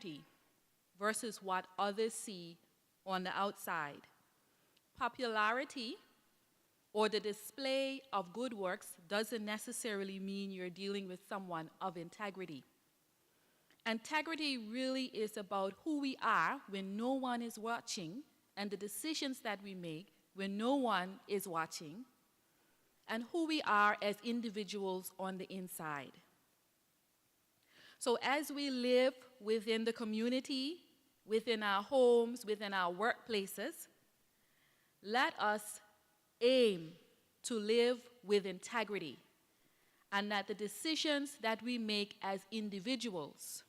integrity versus what others see on the outside. Popularity or the display of good works doesn't necessarily mean you're dealing with someone of integrity. Integrity really is about who we are when no one is watching and the decisions that we make when no one is watching, and who we are as individuals on the inside. So as we live within the community, within our homes, within our workplaces, let us aim to live with integrity, and that the decisions that we make as individuals,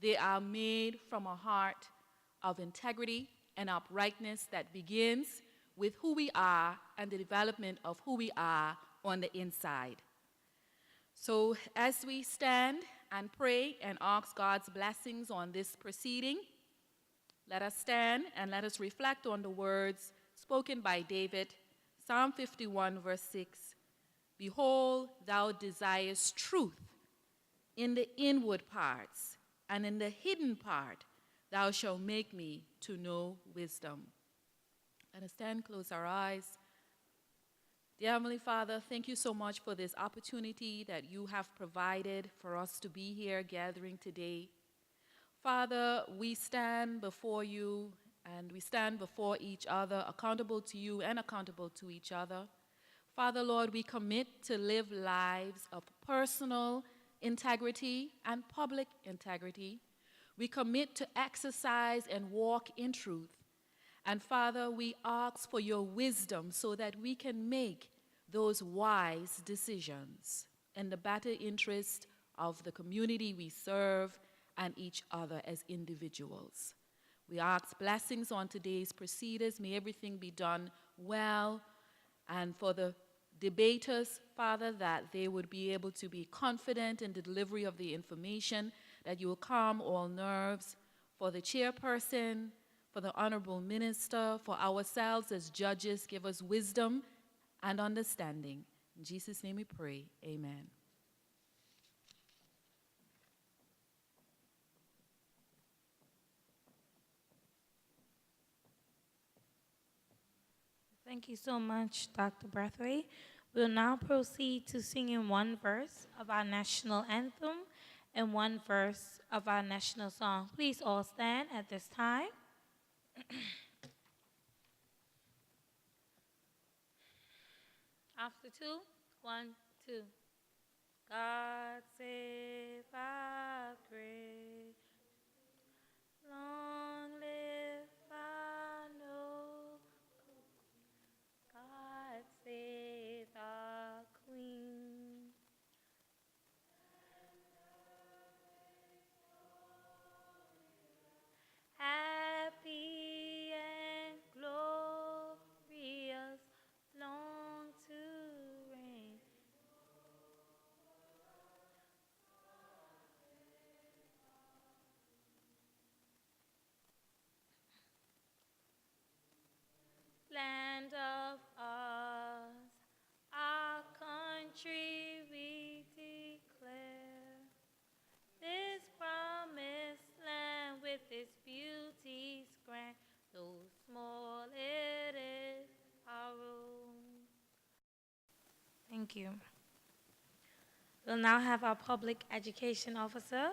they are made from a heart of integrity and uprightness that begins with who we are and the development of who we are on the inside. So as we stand and pray and ask God's blessings on this proceeding, let us stand and let us reflect on the words spoken by David, Psalm 51, verse 6. Behold, thou desirest truth in the inward parts, and in the hidden part thou shalt make me to know wisdom. Let us stand, close our eyes. Dear Heavenly Father, thank you so much for this opportunity that you have provided for us to be here gathering today. Father, we stand before you and we stand before each other, accountable to you and accountable to each other. Father, Lord, we commit to live lives of personal integrity and public integrity. We commit to exercise and walk in truth. And Father, we ask for your wisdom so that we can make those wise decisions in the better interest of the community we serve and each other as individuals. We ask blessings on today's proceedings. May everything be done well. And for the debaters, Father, that they would be able to be confident in the delivery of the information, that you will calm all nerves. For the chairperson, for the honorable minister, for ourselves as judges, give us wisdom and understanding. In Jesus' name we pray, amen. Thank you so much, Dr. Brathwaite. We'll now proceed to singing one verse of our national anthem and one verse of our national song. Please all stand at this time. After 2, 1, 2. God save our great, long live our noble, God save our Queen. Happy and glorious, long to reign. Land of ours, our country we declare, this promised land with its beauties grand, though small it is our own. Thank you. We'll now have our public education officer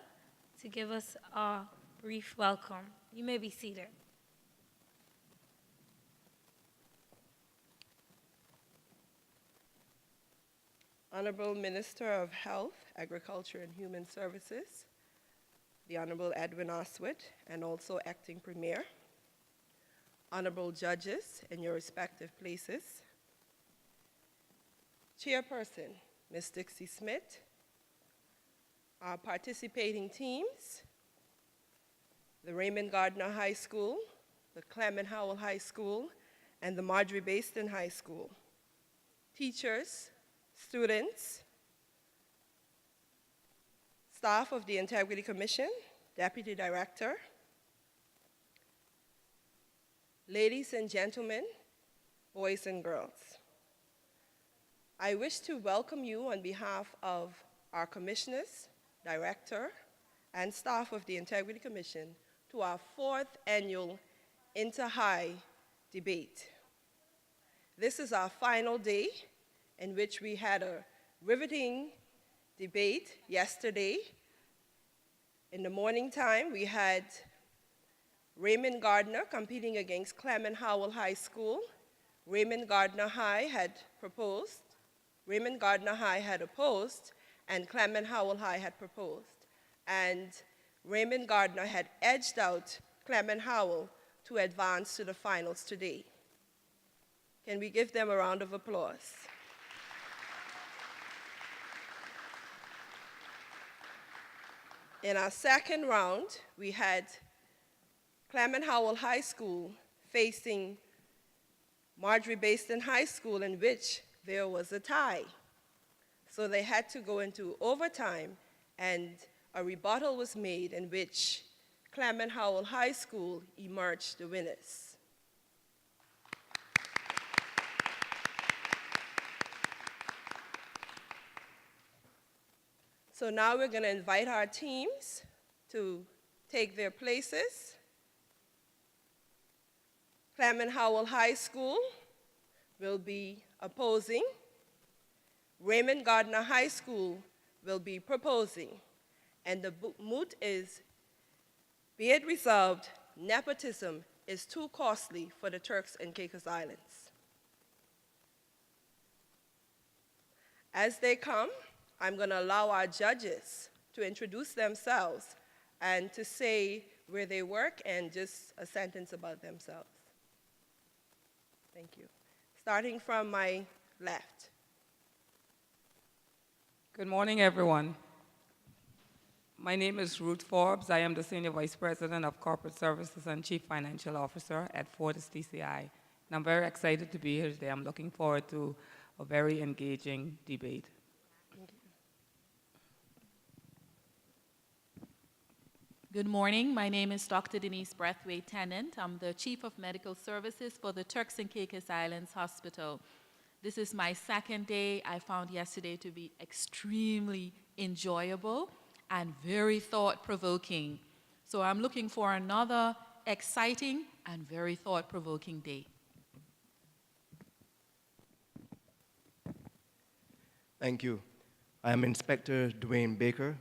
to give us a brief welcome. You may be seated. Honorable Minister of Health, Agriculture and Human Services, the Honorable Edwin Oswit, and also Acting Premier, Honorable Judges in your respective places, Chairperson, Ms. Dixie Smith, our participating teams, the Raymond Gardner High School, the Clement Howell High School, and the Marjorie Baston High School, teachers, students, staff of the Integrity Commission, Deputy Director, ladies and gentlemen, boys and girls. I wish to welcome you on behalf of our commissioners, director, and staff of the Integrity Commission to our 4th annual Inter-High debate. This is our final day in which we had a riveting debate yesterday. In the morning time, we had Raymond Gardner competing against Clement Howell High School. Raymond Gardner High had opposed, and Clement Howell High had proposed. And Raymond Gardner had edged out Clement Howell to advance to the finals today. Can we give them a round of applause? In our second round, we had Clement Howell High School facing Marjorie Baston High School, in which there was a tie. So they had to go into overtime, and a rebuttal was made in which Clement Howell High School emerged the winners. So now we're going to invite our teams to take their places. Clement Howell High School will be opposing. Raymond Gardner High School will be proposing. And the moot is, be it resolved, nepotism is too costly for the Turks and Caicos Islands. As they come, I'm going to allow our judges to introduce themselves and to say where they work and just a sentence about themselves. Thank you. Starting from my left. Good morning, everyone. My name is Ruth Forbes. I am the Senior Vice President of Corporate Services and Chief Financial Officer at Fortis TCI. And I'm very excited to be here today. I'm looking forward to a very engaging debate. Good morning. My name is Dr. Denise Brathwaite Tennant. I'm the Chief of Medical Services for the Turks and Caicos Islands Hospital. This is my second day. I found yesterday to be extremely enjoyable and very thought-provoking. So I'm looking for another exciting and very thought-provoking day. Thank you. I am Inspector Dwayne Baker,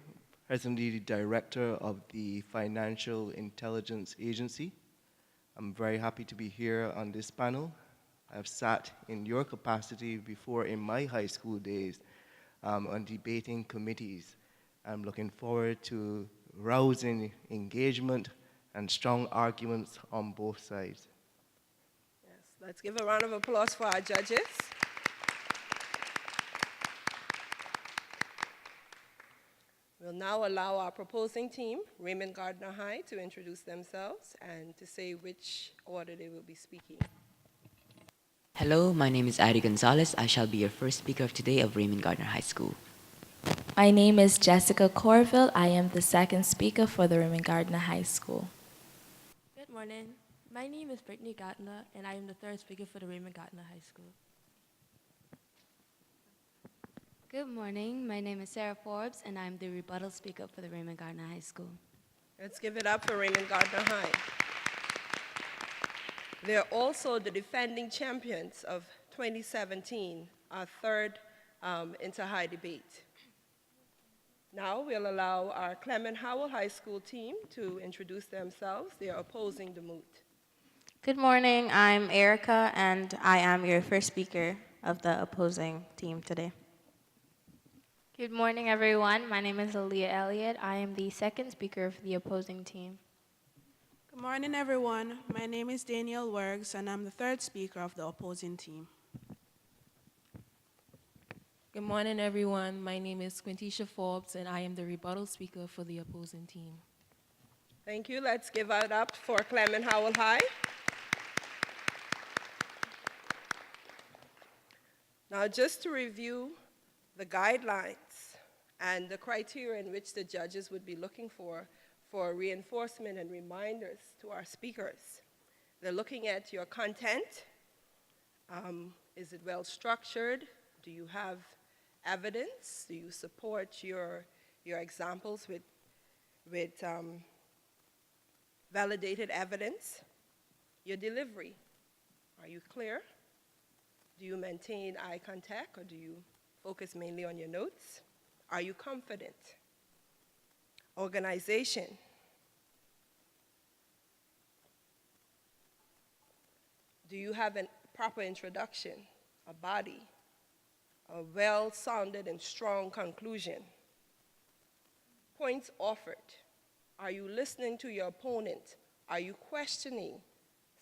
presently the Director of the Financial Intelligence Agency. I'm very happy to be here on this panel. I've sat in your capacity before in my high school days on debating committees. I'm looking forward to rousing engagement and strong arguments on both sides. Yes, let's give a round of applause for our judges. We'll now allow our proposing team, Raymond Gardner High, to introduce themselves and to say which order they will be speaking. Hello, my name is Ari Gonzalez. I shall be your first speaker of today of Raymond Gardner High School. My name is Jessica Corville. I am the second speaker for the Raymond Gardner High School. Good morning. My name is Brittany Gardner, and I am the third speaker for the Raymond Gardner High School. Good morning. My name is Sarah Forbes, and I'm the rebuttal speaker for the Raymond Gardner High School. Let's give it up for Raymond Gardner High. They're also the defending champions of 2017, our third inter-high debate. Now we'll allow our Clement Howell High School team to introduce themselves. They are opposing the moot. Good morning. I'm Erica, and I am your first speaker of the opposing team today. Good morning, everyone. My name is Aaliyah Elliott. I am the second speaker of the opposing team. Good morning, everyone. My name is Danielle Wergs, and I'm the third speaker of the opposing team. Good morning, everyone. My name is Quintisha Forbes, and I am the rebuttal speaker for the opposing team. Thank you. Let's give it up for Clement Howell High. Now, just to review the guidelines and the criteria in which the judges would be looking for reinforcement and reminders to our speakers. They're looking at your content. Is it well structured? Do you have evidence? Do you support your examples with with validated evidence. Your delivery, are you clear? Do you maintain eye contact, or do you focus mainly on your notes? Are you confident? Organization. Do you have a proper introduction, a body, a well-sounded and strong conclusion? Points offered. Are you listening to your opponent? Are you questioning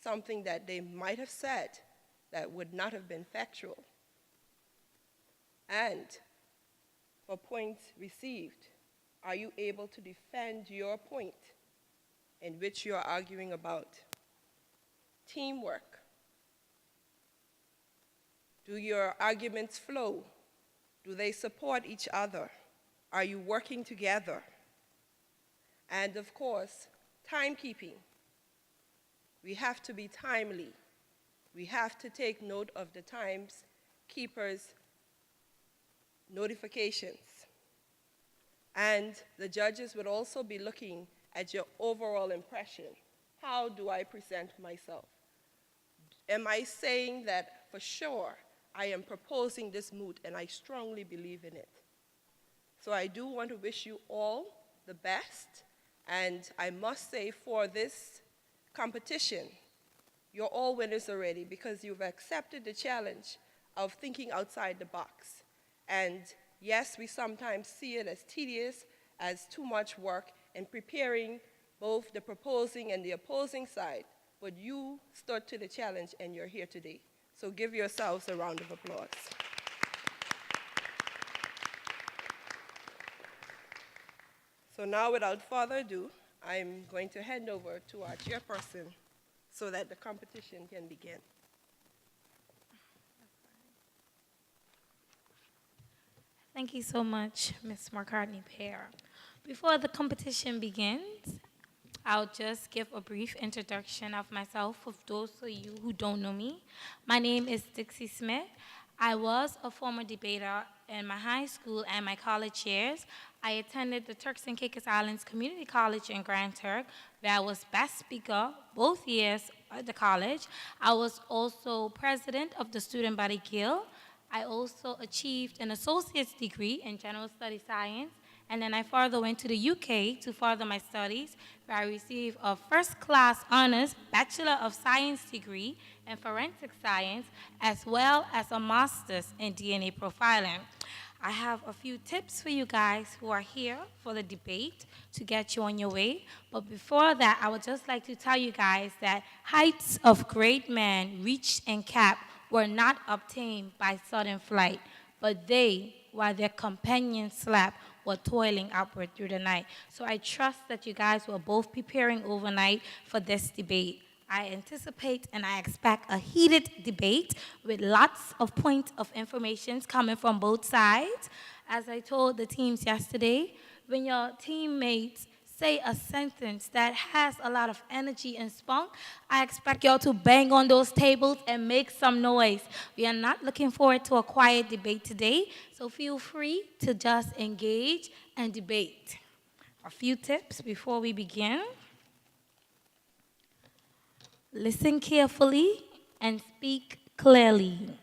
something that they might have said that would not have been factual? And for points received, are you able to defend your point in which you're arguing about? Teamwork. Do your arguments flow? Do they support each other? Are you working together? And of course, timekeeping. We have to be timely. We have to take note of the timekeeper's notifications. And the judges would also be looking at your overall impression. How do I present myself? Am I saying that for sure I am proposing this moot and I strongly believe in it? So I do want to wish you all the best. And I must say, for this competition, you're all winners already because you've accepted the challenge of thinking outside the box. And yes, we sometimes see it as tedious, as too much work in preparing both the proposing and the opposing side, but you stood to the challenge and you're here today. So give yourselves a round of applause. So now, without further ado, I'm going to hand over to our chairperson so that the competition can begin. Thank you so much, Ms. McCartney-Pear. Before the competition begins, I'll just give a brief introduction of myself for those of you who don't know me. My name is Dixie Smith. I was a former debater in my high school and my college years. I attended the Turks and Caicos Islands Community College in Grand Turk, where I was best speaker both years at the college. I was also president of the Student Body Guild. I also achieved an associate's degree in general study science, and then I further went to the UK to further my studies, where I received a first-class honors Bachelor of Science degree in forensic science, as well as a master's in DNA profiling. I have a few tips for you guys who are here for the debate to get you on your way. But before that, I would just like to tell you guys that heights of great men reached and capped were not obtained by sudden flight, but they, while their companions slept, were toiling upward through the night. So I trust that you guys were both preparing overnight for this debate. I anticipate and I expect a heated debate with lots of points of information coming from both sides. As I told the teams yesterday, when your teammates say a sentence that has a lot of energy and spunk, I expect y'all to bang on those tables and make some noise. We are not looking forward to a quiet debate today, so feel free to just engage and debate. A few tips before we begin. Listen carefully and speak clearly.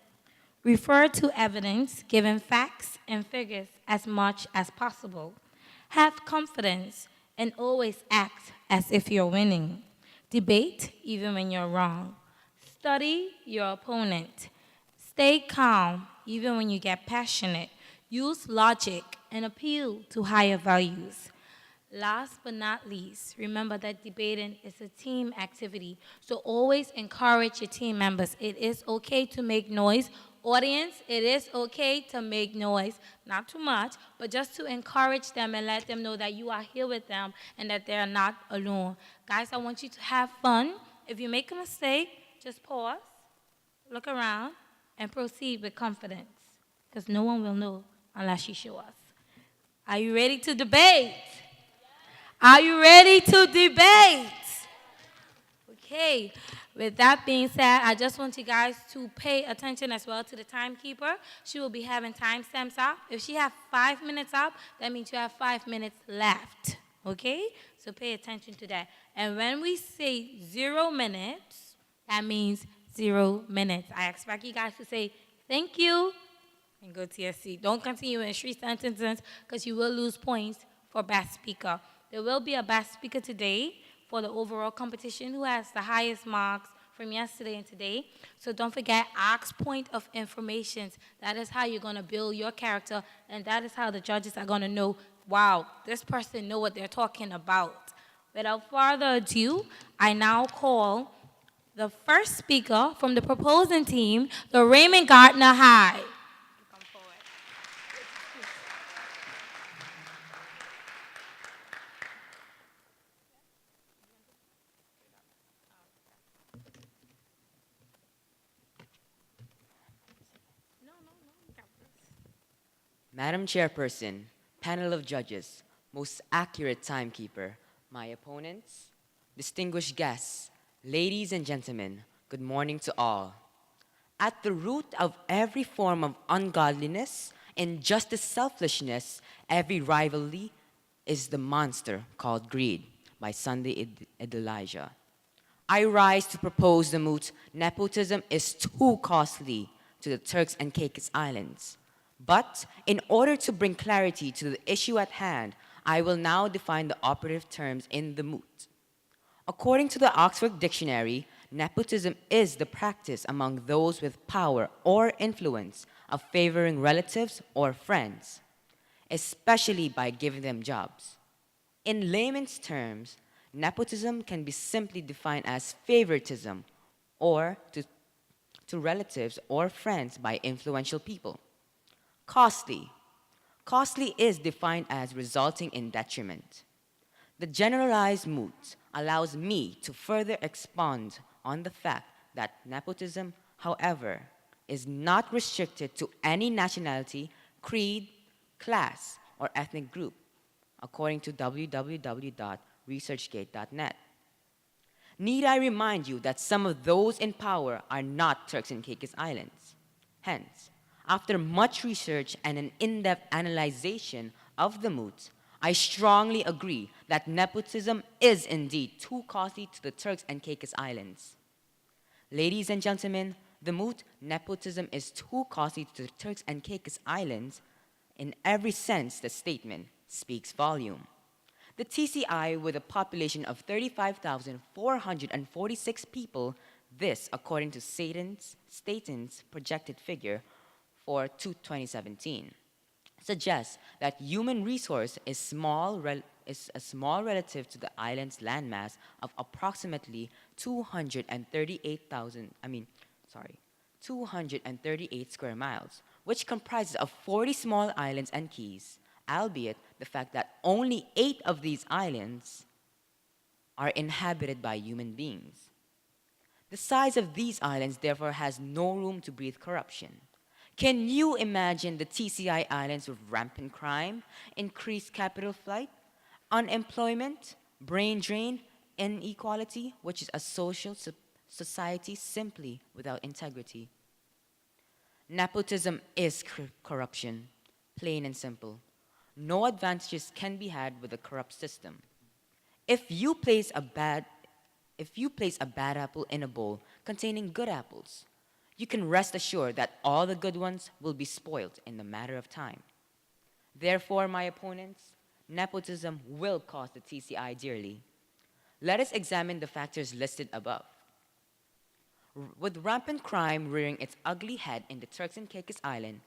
Refer to evidence, giving facts and figures as much as possible. Have confidence and always act as if you're winning. Debate even when you're wrong. Study your opponent. Stay calm even when you get passionate. Use logic and appeal to higher values. Last but not least, remember that debating is a team activity, so always encourage your team members. It is okay to make noise. Audience, it is okay to make noise. Not too much, but just to encourage them and let them know that you are here with them and that they are not alone. Guys, I want you to have fun. If you make a mistake, just pause, look around, and proceed with confidence, because no one will know unless you show us. Are you ready to debate? Are you ready to debate? Okay, with that being said, I just want you guys to pay attention as well to the timekeeper. She will be having timestamps up. If she has 5 minutes up, that means you have 5 minutes left. Okay? So pay attention to that. And when we say 0 minutes, that means 0 minutes. I expect you guys to say thank you and go to your seat. Don't continue in 3 sentences because you will lose points for best speaker. There will be a best speaker today for the overall competition who has the highest marks from yesterday and today. So don't forget, ask point of information. That is how you're going to build your character, and that is how the judges are going to know, wow, this person know what they're talking about. Without further ado, I now call the first speaker from the proposing team, the Raymond Gardner High. Madam Chairperson, panel of judges, most accurate timekeeper, my opponents, distinguished guests, ladies and gentlemen, good morning to all. At the root of every form of ungodliness, injustice, selfishness, every rivalry is the monster called greed by Sunday Elijah. I rise to propose the moot, nepotism is too costly to the Turks and Caicos Islands. But in order to bring clarity to the issue at hand, I will now define the operative terms in the moot. According to the Oxford Dictionary, nepotism is the practice among those with power or influence of favoring relatives or friends, especially by giving them jobs. In layman's terms, nepotism can be simply defined as favoritism or to relatives or friends by influential people. Costly. Costly is defined as resulting in detriment. The generalized moot allows me to further expound on the fact that nepotism, however, is not restricted to any nationality, creed, class, or ethnic group, according to www.researchgate.net. Need I remind you that some of those in power are not Turks and Caicos Islands? Hence, after much research and an in-depth analyzation of the moot, I strongly agree that nepotism is indeed too costly to the Turks and Caicos Islands. Ladies and gentlemen, the moot, nepotism is too costly to the Turks and Caicos Islands. In every sense, the statement speaks volume. The TCI, with a population of 35,446 people, this according to Staten's projected figure for 2017, suggests that human resource is a small relative to the island's landmass of approximately 238 square miles, which comprises of 40 small islands and keys, albeit the fact that only 8 of these islands are inhabited by human beings. The size of these islands, therefore, has no room to breathe corruption. Can you imagine the TCI islands with rampant crime, increased capital flight, unemployment, brain drain, inequality, which is a social society simply without integrity? Nepotism is corruption, plain and simple. No advantages can be had with a corrupt system. If you place a bad apple in a bowl containing good apples, you can rest assured that all the good ones will be spoiled in a matter of time. Therefore, my opponents, nepotism will cost the TCI dearly. Let us examine the factors listed above. With rampant crime rearing its ugly head in the Turks and Caicos Island,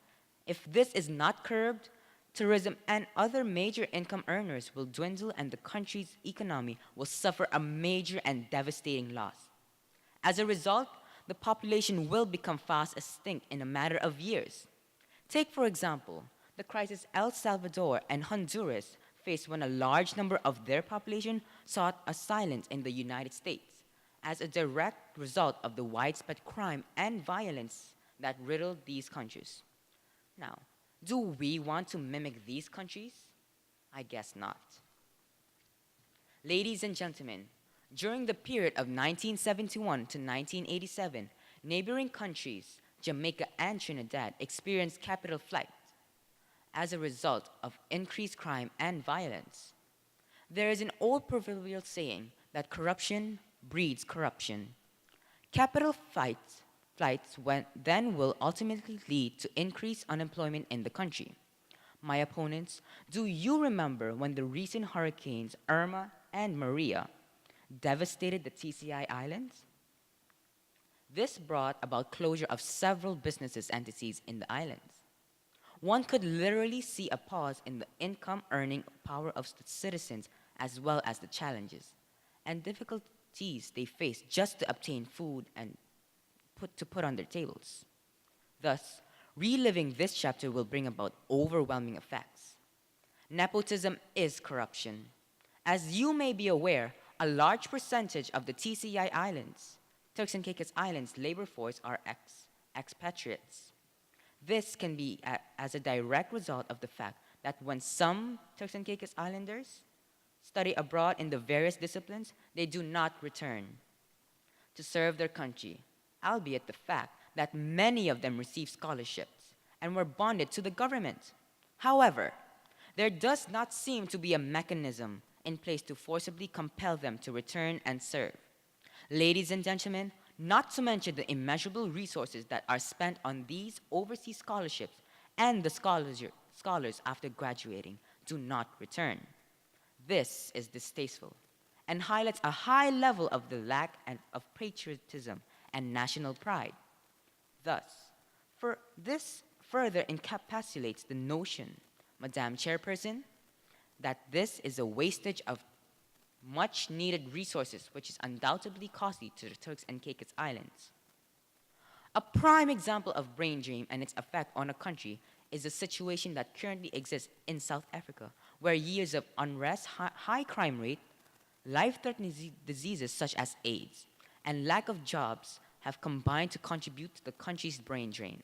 if this is not curbed, tourism and other major income earners will dwindle and the country's economy will suffer a major and devastating loss. As a result, the population will become fast extinct in a matter of years. Take, for example, the crisis El Salvador and Honduras faced when a large number of their population sought asylum in the United States as a direct result of the widespread crime and violence that riddled these countries. Now, do we want to mimic these countries? I guess not. Ladies and gentlemen, during the period of 1971 to 1987, neighboring countries, Jamaica and Trinidad, experienced capital flight as a result of increased crime and violence. There is an old proverbial saying that corruption breeds corruption. Capital flights then will ultimately lead to increased unemployment in the country. My opponents, do you remember when the recent hurricanes Irma and Maria devastated the TCI Islands? This brought about closure of several businesses entities in the islands. One could literally see a pause in the income earning power of the citizens as well as the challenges and difficulties they face just to obtain food and put on their tables. Thus, reliving this chapter will bring about overwhelming effects. Nepotism is corruption. As you may be aware, a large percentage of the TCI Islands, Turks and Caicos Islands labor force are expatriates. This can be as a direct result of the fact that when some Turks and Caicos Islanders study abroad in the various disciplines, they do not return to serve their country, albeit the fact that many of them received scholarships and were bonded to the government. However, there does not seem to be a mechanism in place to forcibly compel them to return and serve. Ladies and gentlemen, not to mention the immeasurable resources that are spent on these overseas scholarships and the scholars after graduating do not return. This is distasteful and highlights a high level of the lack of patriotism and national pride. Thus, this further encapsulates the notion, Madam Chairperson, that this is a wastage of much needed resources which is undoubtedly costly to the Turks and Caicos Islands. A prime example of brain drain and its effect on a country is the situation that currently exists in South Africa, where years of unrest, high crime rate, life-threatening diseases such as AIDS, and lack of jobs have combined to contribute to the country's brain drain.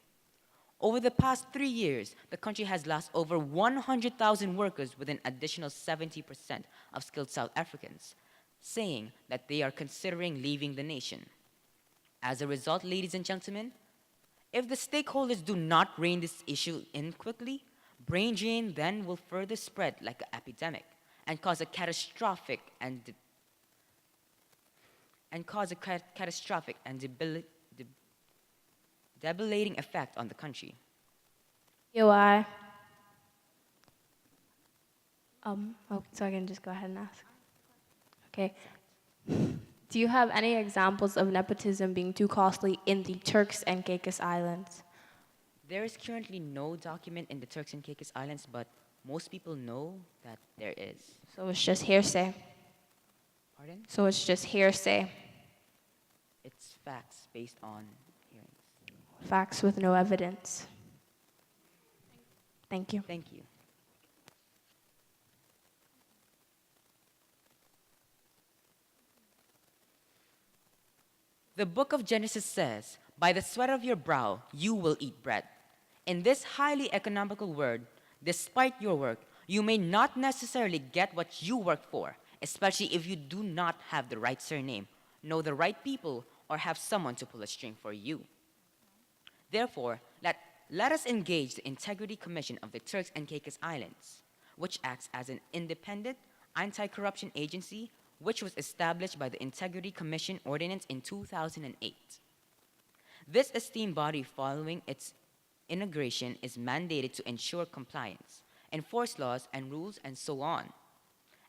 Over the past 3 years, the country has lost over 100,000 workers with an additional 70% of skilled South Africans, saying that they are considering leaving the nation. As a result, ladies and gentlemen, if the stakeholders do not rein this issue in quickly, brain drain then will further spread like an epidemic and cause a catastrophic and debilitating effect on the country. UI. So I can just go ahead and ask. Okay. Do you have any examples of nepotism being too costly in the Turks and Caicos Islands? There is currently no document in the Turks and Caicos Islands, but most people know that there is. So it's just hearsay. Pardon? So it's just hearsay. It's facts based on hearings. Facts with no evidence. Thank you. Thank you. The book of Genesis says, "By the sweat of your brow you will eat bread." In this highly economical word, despite your work, you may not necessarily get what you work for, especially if you do not have the right surname, know the right people, or have someone to pull a string for you. Therefore, let us engage the Integrity Commission of the Turks and Caicos Islands, which acts as an independent anti-corruption agency which was established by the Integrity Commission Ordinance in 2008. This esteemed body, following its inauguration, is mandated to ensure compliance, enforce laws and rules, and so on.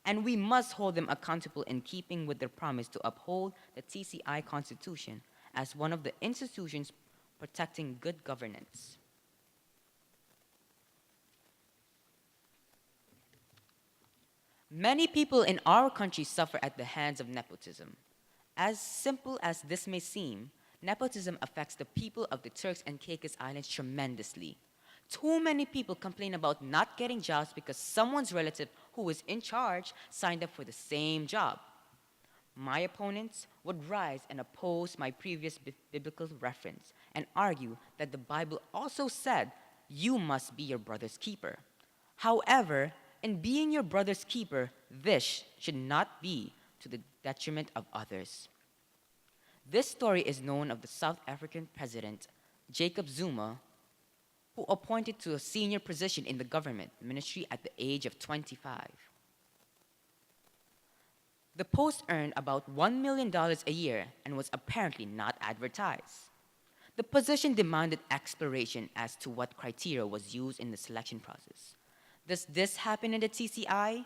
And we must hold them accountable in keeping with their promise to uphold the TCI Constitution as one of the institutions protecting good governance. Many people in our country suffer at the hands of nepotism. As simple as this may seem, nepotism affects the people of the Turks and Caicos Islands tremendously. Too many people complain about not getting jobs because someone's relative who is in charge signed up for the same job. My opponents would rise and oppose my previous biblical reference and argue that the Bible also said, "You must be your brother's keeper." However, in being your brother's keeper, this should not be to the detriment of others. This story is known of the South African president, Jacob Zuma, who appointed to a senior position in the government ministry at the age of 25. The post earned about $1 million a year and was apparently not advertised. The position demanded exploration as to what criteria was used in the selection process. Does this happen in the TCI?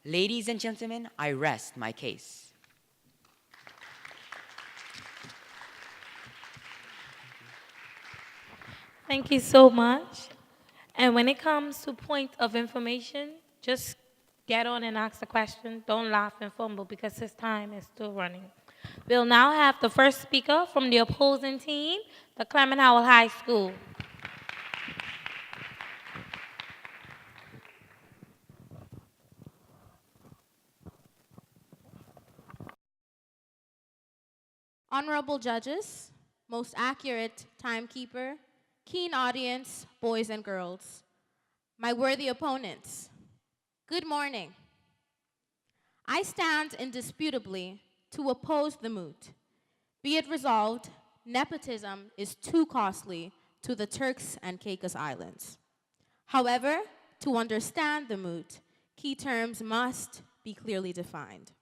Ladies and gentlemen, I rest my case. Thank you so much. And when it comes to point of information, just get on and ask the question. Don't laugh and fumble because his time is still running. We'll now have the first speaker from the opposing team, the Clement Howell High School. Honorable judges, most accurate timekeeper, keen audience, boys and girls, my worthy opponents, good morning. I stand indisputably to oppose the moot. Be it resolved, nepotism is too costly to the Turks and Caicos Islands. However, to understand the moot, key terms must be clearly defined.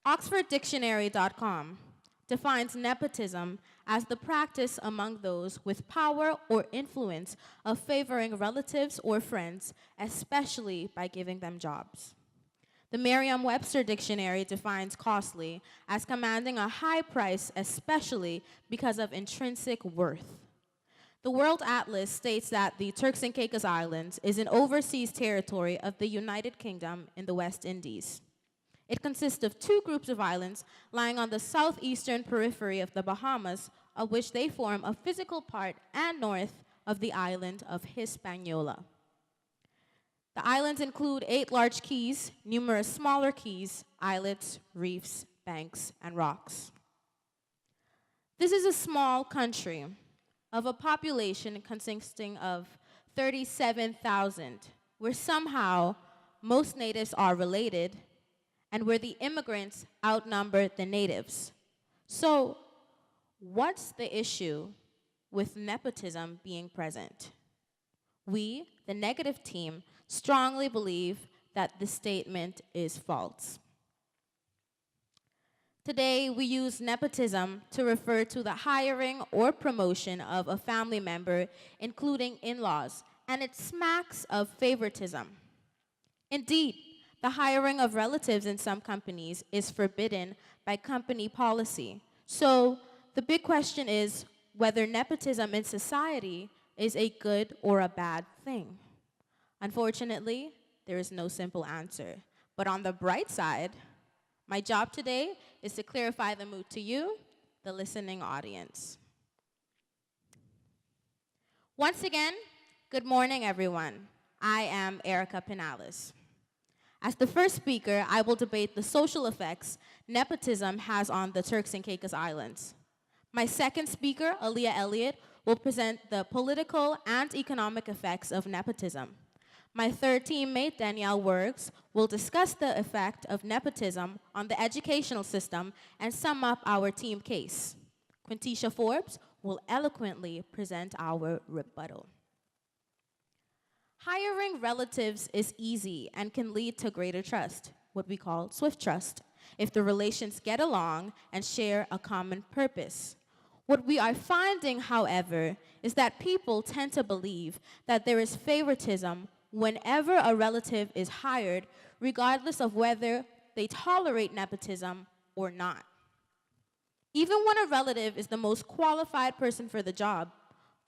OxfordDictionary.com defines nepotism as the practice among those with power or influence of favoring relatives or friends, especially by giving them jobs. The Merriam-Webster Dictionary defines costly as commanding a high price, especially because of intrinsic worth. The World Atlas states that the Turks and Caicos Islands is an overseas territory of the United Kingdom in the West Indies. It consists of two groups of islands lying on the southeastern periphery of the Bahamas, of which they form a physical part and north of the island of Hispaniola. The islands include 8 large keys, numerous smaller keys, islets, reefs, banks, and rocks. This is a small country of a population consisting of 37,000, where somehow most natives are related and where the immigrants outnumber the natives. So, what's the issue with nepotism being present? We, the negative team, strongly believe that this statement is false. Today, we use nepotism to refer to the hiring or promotion of a family member, including in-laws, and it smacks of favoritism. Indeed, the hiring of relatives in some companies is forbidden by company policy. So the big question is whether nepotism in society is a good or a bad thing. Unfortunately, there is no simple answer. But on the bright side, my job today is to clarify the mood to you, the listening audience. Once again, good morning, everyone. I am Erica Pinales. As the first speaker, I will debate the social effects nepotism has on the Turks and Caicos Islands. My second speaker, Aaliyah Elliott, will present the political and economic effects of nepotism. My third teammate, Danielle Wergs, will discuss the effect of nepotism on the educational system and sum up our team case. Quintisha Forbes will eloquently present our rebuttal. Hiring relatives is easy and can lead to greater trust, what we call swift trust, if the relations get along and share a common purpose. What we are finding, however, is that people tend to believe that there is favoritism whenever a relative is hired, regardless of whether they tolerate nepotism or not. Even when a relative is the most qualified person for the job,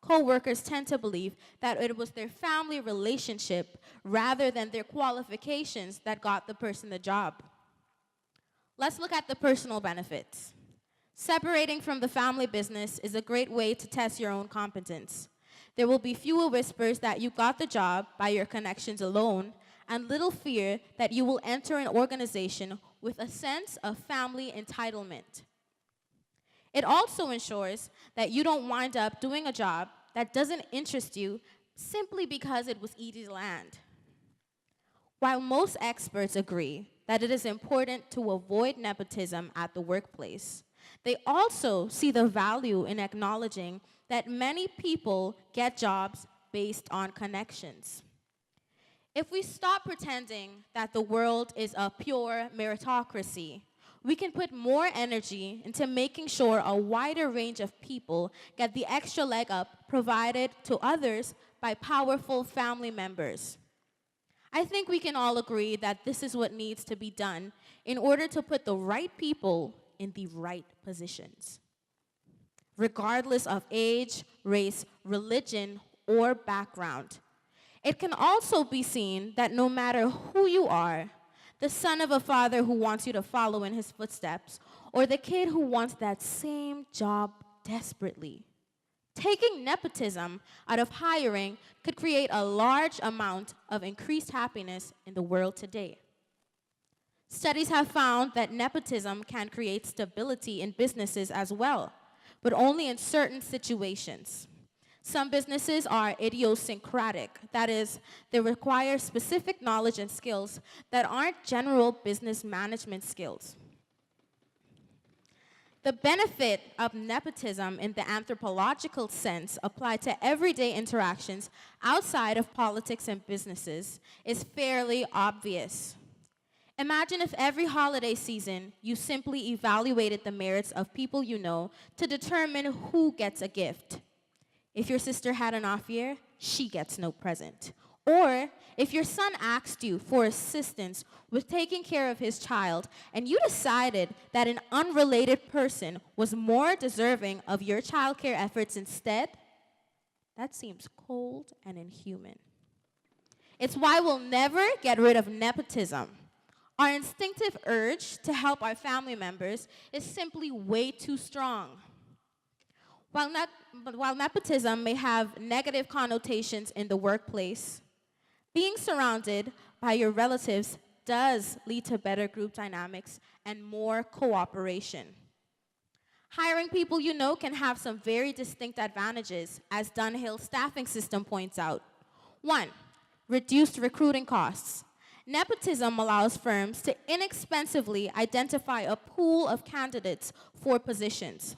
co-workers tend to believe that it was their family relationship rather than their qualifications that got the person the job. Let's look at the personal benefits. Separating from the family business is a great way to test your own competence. There will be fewer whispers that you got the job by your connections alone, and little fear that you will enter an organization with a sense of family entitlement. It also ensures that you don't wind up doing a job that doesn't interest you simply because it was easy to land. While most experts agree that it is important to avoid nepotism at the workplace, they also see the value in acknowledging that many people get jobs based on connections. If we stop pretending that the world is a pure meritocracy, we can put more energy into making sure a wider range of people get the extra leg up provided to others by powerful family members. I think we can all agree that this is what needs to be done in order to put the right people in the right positions, regardless of age, race, religion, or background. It can also be seen that no matter who you are, the son of a father who wants you to follow in his footsteps, or the kid who wants that same job desperately, taking nepotism out of hiring could create a large amount of increased happiness in the world today. Studies have found that nepotism can create stability in businesses as well, but only in certain situations. Some businesses are idiosyncratic, that is, they require specific knowledge and skills that aren't general business management skills. The benefit of nepotism in the anthropological sense applied to everyday interactions outside of politics and businesses is fairly obvious. Imagine if every holiday season you simply evaluated the merits of people you know to determine who gets a gift. If your sister had an off year, she gets no present. Or if your son asked you for assistance with taking care of his child and you decided that an unrelated person was more deserving of your childcare efforts instead, that seems cold and inhuman. It's why we'll never get rid of nepotism. Our instinctive urge to help our family members is simply way too strong. While nepotism may have negative connotations in the workplace, being surrounded by your relatives does lead to better group dynamics and more cooperation. Hiring people you know can have some very distinct advantages, as Dunhill's staffing system points out. 1, reduced recruiting costs. Nepotism allows firms to inexpensively identify a pool of candidates for positions.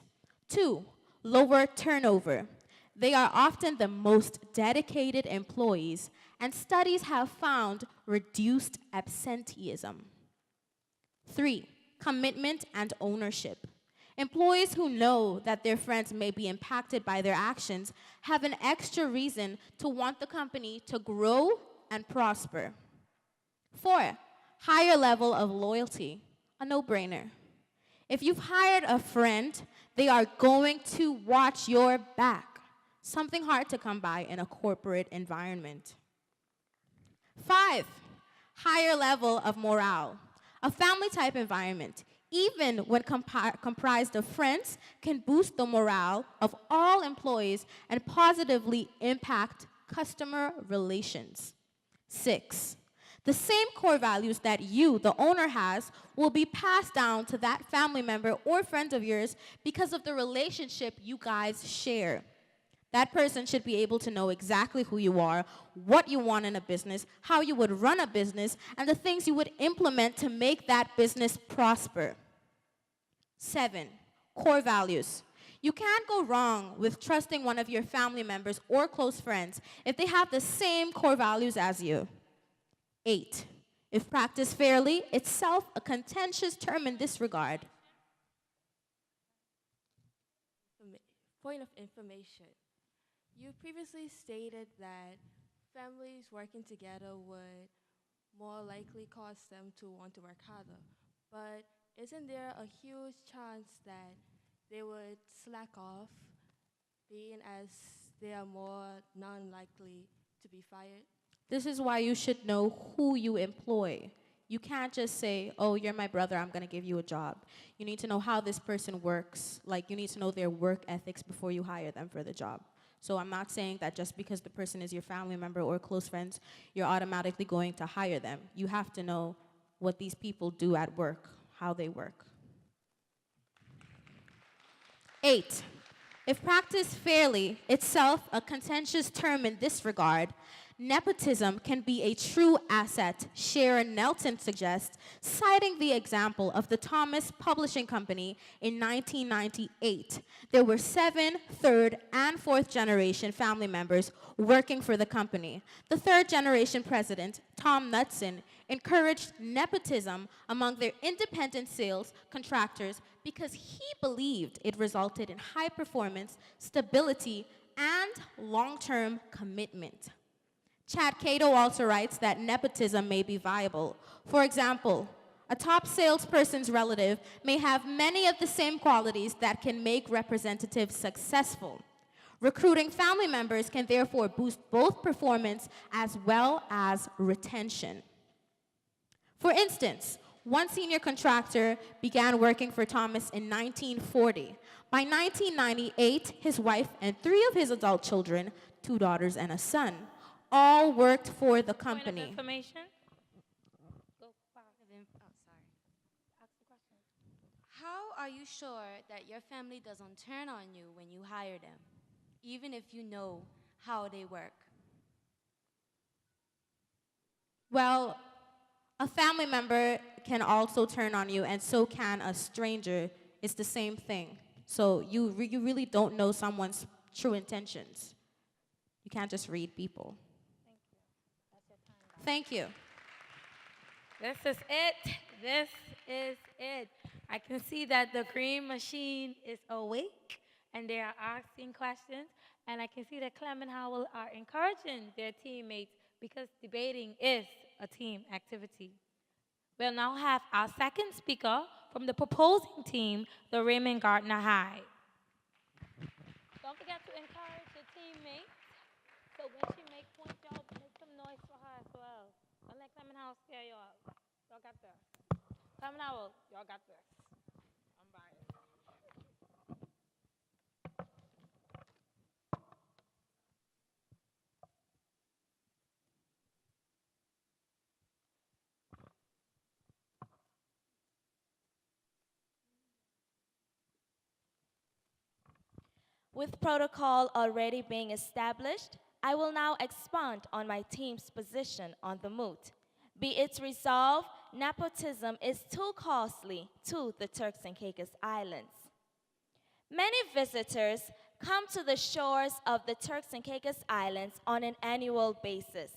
2, lower turnover. They are often the most dedicated employees, and studies have found reduced absenteeism. 3, commitment and ownership. Employees who know that their friends may be impacted by their actions have an extra reason to want the company to grow and prosper. 4, higher level of loyalty, a no-brainer. If you've hired a friend, they are going to watch your back, something hard to come by in a corporate environment. 5, higher level of morale. A family-type environment, even when comprised of friends, can boost the morale of all employees and positively impact customer relations. 6, the same core values that you, the owner, has will be passed down to that family member or friend of yours because of the relationship you guys share. That person should be able to know exactly who you are, what you want in a business, how you would run a business, and the things you would implement to make that business prosper. 7, core values. You can't go wrong with trusting one of your family members or close friends if they have the same core values as you. 8, if practiced fairly, itself a contentious term in this regard. Point of information. You previously stated that families working together would more likely cause them to want to work harder. But isn't there a huge chance that they would slack off, being as they are more non-likely to be fired? This is why you should know who you employ. You can't just say, oh, you're my brother, I'm going to give you a job. You need to know how this person works. Like, you need to know their work ethics before you hire them for the job. So I'm not saying that just because the person is your family member or close friends, you're automatically going to hire them. You have to know what these people do at work, how they work. 8, if practiced fairly, itself a contentious term in this regard, nepotism can be a true asset, Sharon Nelson suggests, citing the example of the Thomas Publishing Company in 1998. There were 7 third and fourth generation family members working for the company. The third generation president, Tom Knudsen, encouraged nepotism among their independent sales contractors because he believed it resulted in high performance, stability, and long-term commitment. Chad Cato also writes that nepotism may be viable. For example, a top salesperson's relative may have many of the same qualities that can make representatives successful. Recruiting family members can therefore boost both performance as well as retention. For instance, one senior contractor began working for Thomas in 1940. By 1998, his wife and 3 of his adult children, 2 daughters and a son, all worked for the company. Point of information? How are you sure that your family doesn't turn on you when you hire them, even if you know how they work? Well, a family member can also turn on you, and so can a stranger. It's the same thing. So you really don't know someone's true intentions. You can't just read people. Thank you. This is it. This is it. I can see that the green machine is awake and they are asking questions. And I can see that Clem and Howell are encouraging their teammates because debating is a team activity. We'll now have our second speaker from the proposing team, the Raymond Gardner High. Don't forget to encourage your teammates. So when she makes points, y'all make some noise for her as well. Don't let Clement Howell scare y'all. Y'all got this. Clement Howell, y'all got this. I'm biased. With protocol already being established, I will now expand on my team's position on the moot. Be it resolved, nepotism is too costly to the Turks and Caicos Islands. Many visitors come to the shores of the Turks and Caicos Islands on an annual basis.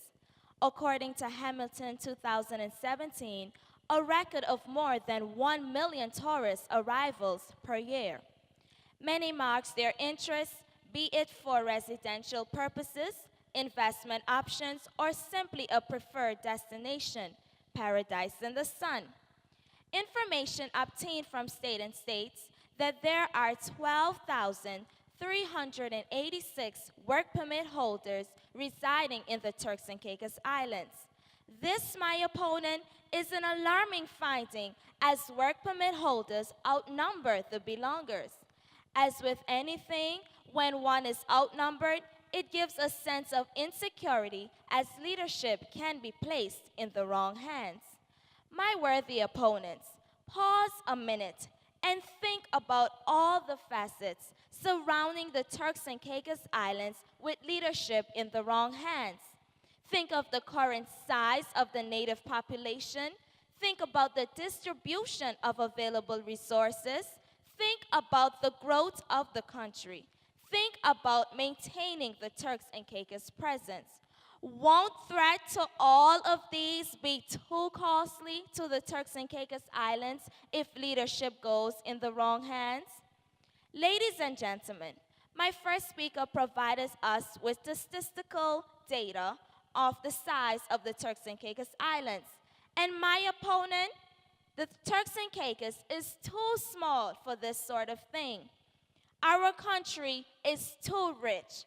According to Hamilton 2017, a record of more than 1 million tourist arrivals per year. Many marks their interest, be it for residential purposes, investment options, or simply a preferred destination, paradise in the sun. Information obtained from state and states that there are 12,386 work permit holders residing in the Turks and Caicos Islands. This, my opponent, is an alarming finding as work permit holders outnumber the belongers. As with anything, when one is outnumbered, it gives a sense of insecurity as leadership can be placed in the wrong hands. My worthy opponents, pause a minute and think about all the facets surrounding the Turks and Caicos Islands with leadership in the wrong hands. Think of the current size of the native population. Think about the distribution of available resources. Think about the growth of the country. Think about maintaining the Turks and Caicos presence. Won't threat to all of these be too costly to the Turks and Caicos Islands if leadership goes in the wrong hands? Ladies and gentlemen, my first speaker provided us with statistical data of the size of the Turks and Caicos Islands. And my opponent, the Turks and Caicos, is too small for this sort of thing. Our country is too rich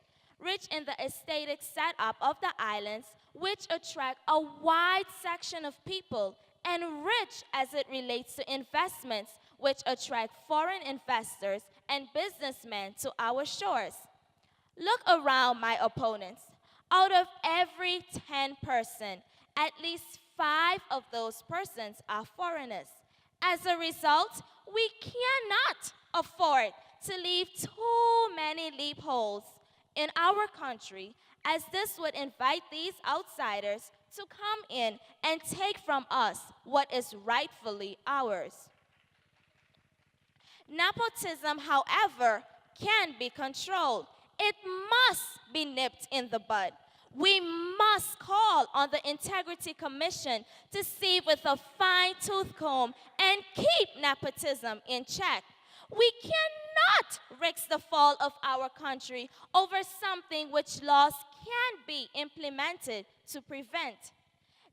in the aesthetic setup of the islands, which attract a wide section of people, and rich as it relates to investments, which attract foreign investors and businessmen to our shores. Look around, my opponents. Out of every 10 persons, at least 5 of those persons are foreigners. As a result, we cannot afford to leave too many loopholes in our country, as this would invite these outsiders to come in and take from us what is rightfully ours. Nepotism, however, can be controlled. It must be nipped in the bud. We must call on the Integrity Commission to see with a fine-tooth comb and keep nepotism in check. We cannot risk the fall of our country over something which laws can be implemented to prevent.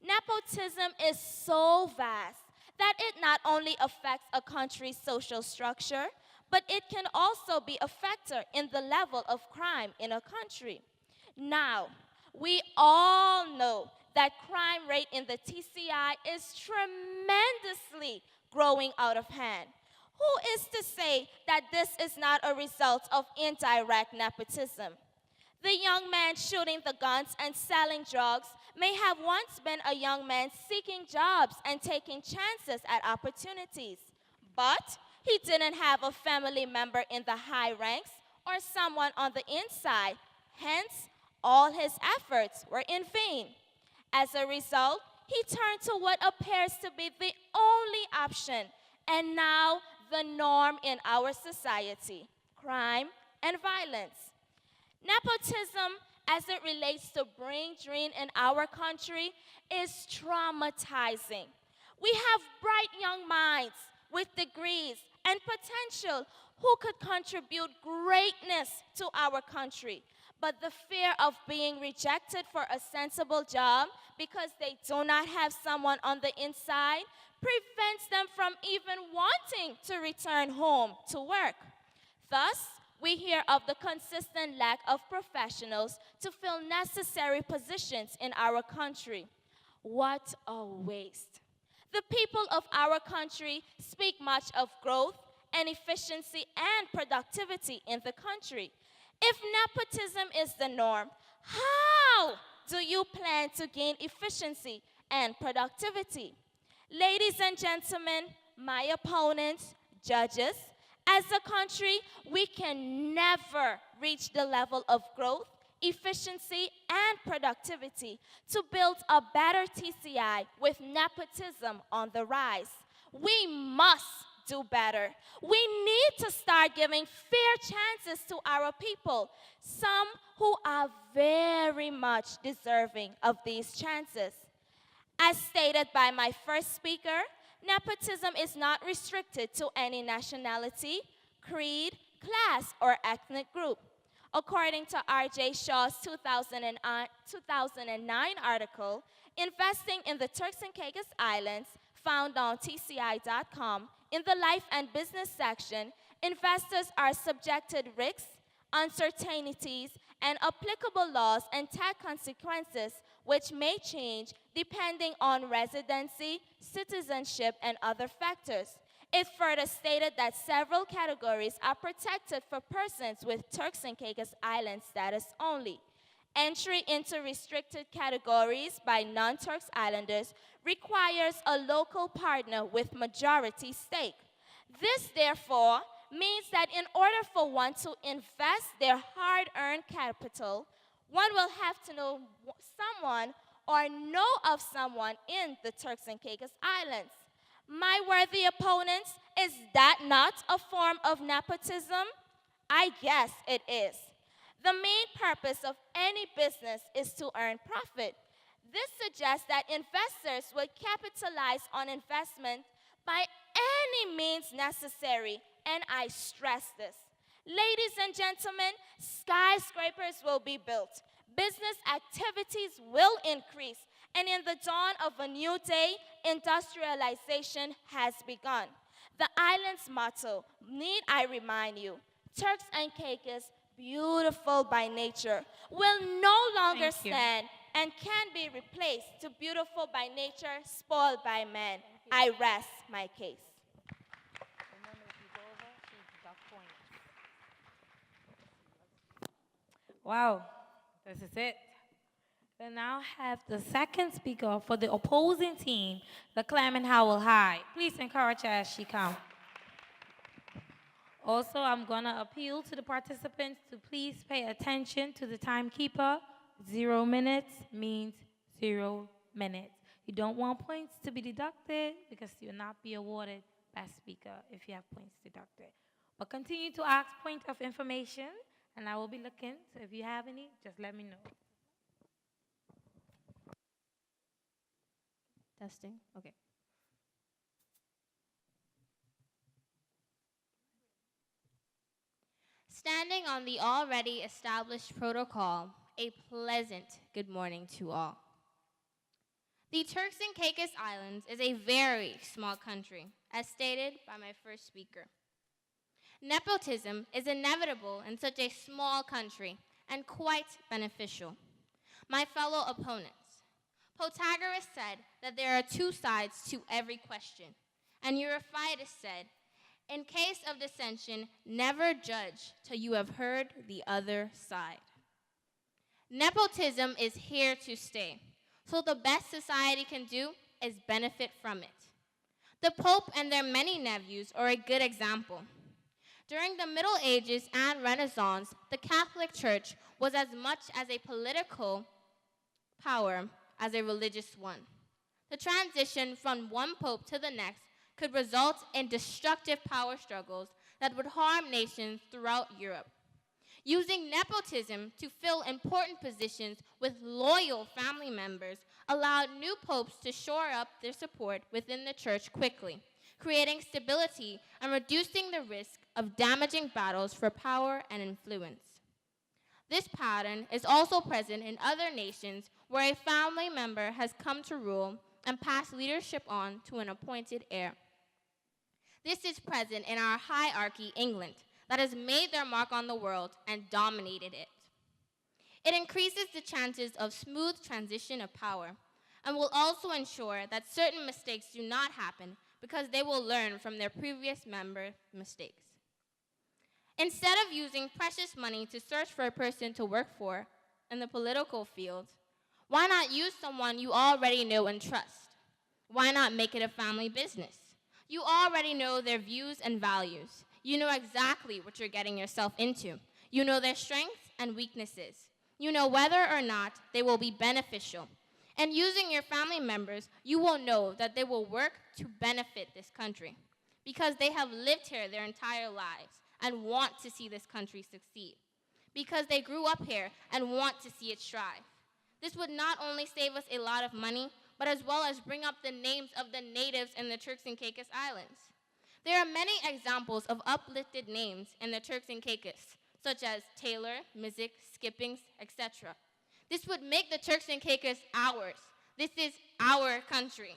Nepotism is so vast that it not only affects a country's social structure, but it can also be a factor in the level of crime in a country. Now, we all know that crime rate in the TCI is tremendously growing out of hand. Who is to say that this is not a result of indirect nepotism? The young man shooting the guns and selling drugs may have once been a young man seeking jobs and taking chances at opportunities. But he didn't have a family member in the high ranks or someone on the inside. Hence, all his efforts were in vain. As a result, he turned to what appears to be the only option, and now the norm in our society: crime and violence. Nepotism, as it relates to brain drain in our country, is traumatizing. We have bright young minds with degrees and potential who could contribute greatness to our country. But the fear of being rejected for a sensible job because they do not have someone on the inside prevents them from even wanting to return home to work. Thus, we hear of the consistent lack of professionals to fill necessary positions in our country. What a waste. The people of our country speak much of growth and efficiency and productivity in the country. If nepotism is the norm, how do you plan to gain efficiency and productivity? Ladies and gentlemen, my opponents, judges, as a country, we can never reach the level of growth, efficiency, and productivity to build a better TCI with nepotism on the rise. We must do better. We need to start giving fair chances to our people, some who are very much deserving of these chances. As stated by my first speaker, nepotism is not restricted to any nationality, creed, class, or ethnic group. According to R.J. Shaw's 2009 article, Investing in the Turks and Caicos Islands, found on TCI.com, in the Life and Business section, investors are subjected risks, uncertainties, and applicable laws and tax consequences which may change depending on residency, citizenship, and other factors. It further stated that several categories are protected for persons with Turks and Caicos Island status only. Entry into restricted categories by non-Turks Islanders requires a local partner with majority stake. This, therefore, means that in order for one to invest their hard-earned capital, one will have to know someone or know of someone in the Turks and Caicos Islands. My worthy opponents, is that not a form of nepotism? I guess it is. The main purpose of any business is to earn profit. This suggests that investors would capitalize on investment by any means necessary, and I stress this. Ladies and gentlemen, skyscrapers will be built, business activities will increase, and in the dawn of a new day, industrialization has begun. The island's motto, need I remind you, Turks and Caicos, beautiful by nature, will no longer stand and can be replaced to beautiful by nature, spoiled by man. I rest my case. Wow, this is it. We now have the second speaker for the opposing team, the Clement Howell High. Please encourage her as she comes. Also, I'm going to appeal to the participants to please pay attention to the timekeeper. 0 minutes means 0 minutes. You don't want points to be deducted because you'll not be awarded best speaker if you have points deducted. But continue to ask point of information, and I will be looking. So if you have any, just let me know. Testing. Okay. Standing on the already established protocol, a pleasant good morning to all. The Turks and Caicos Islands is a very small country, as stated by my first speaker. Nepotism is inevitable in such a small country and quite beneficial. My fellow opponents, Protagoras said that there are two sides to every question, and Euryphides said, in case of dissension, never judge till you have heard the other side. Nepotism is here to stay, so the best society can do is benefit from it. The Pope and their many nephews are a good example. During the Middle Ages and Renaissance, the Catholic Church was as much as a political power as a religious one. The transition from one pope to the next could result in destructive power struggles that would harm nations throughout Europe. Using nepotism to fill important positions with loyal family members allowed new popes to shore up their support within the church quickly, creating stability and reducing the risk of damaging battles for power and influence. This pattern is also present in other nations where a family member has come to rule and pass leadership on to an appointed heir. This is present in our hierarchy, England, that has made their mark on the world and dominated it. It increases the chances of smooth transition of power and will also ensure that certain mistakes do not happen because they will learn from their previous member mistakes. Instead of using precious money to search for a person to work for in the political field, why not use someone you already know and trust? Why not make it a family business? You already know their views and values. You know exactly what you're getting yourself into. You know their strengths and weaknesses. You know whether or not they will be beneficial. And using your family members, you will know that they will work to benefit this country because they have lived here their entire lives and want to see this country succeed, because they grew up here and want to see it strive. This would not only save us a lot of money, but as well as bring up the names of the natives in the Turks and Caicos Islands. There are many examples of uplifted names in the Turks and Caicos, such as Taylor, Mizik, Skippings, etc. This would make the Turks and Caicos ours. This is our country.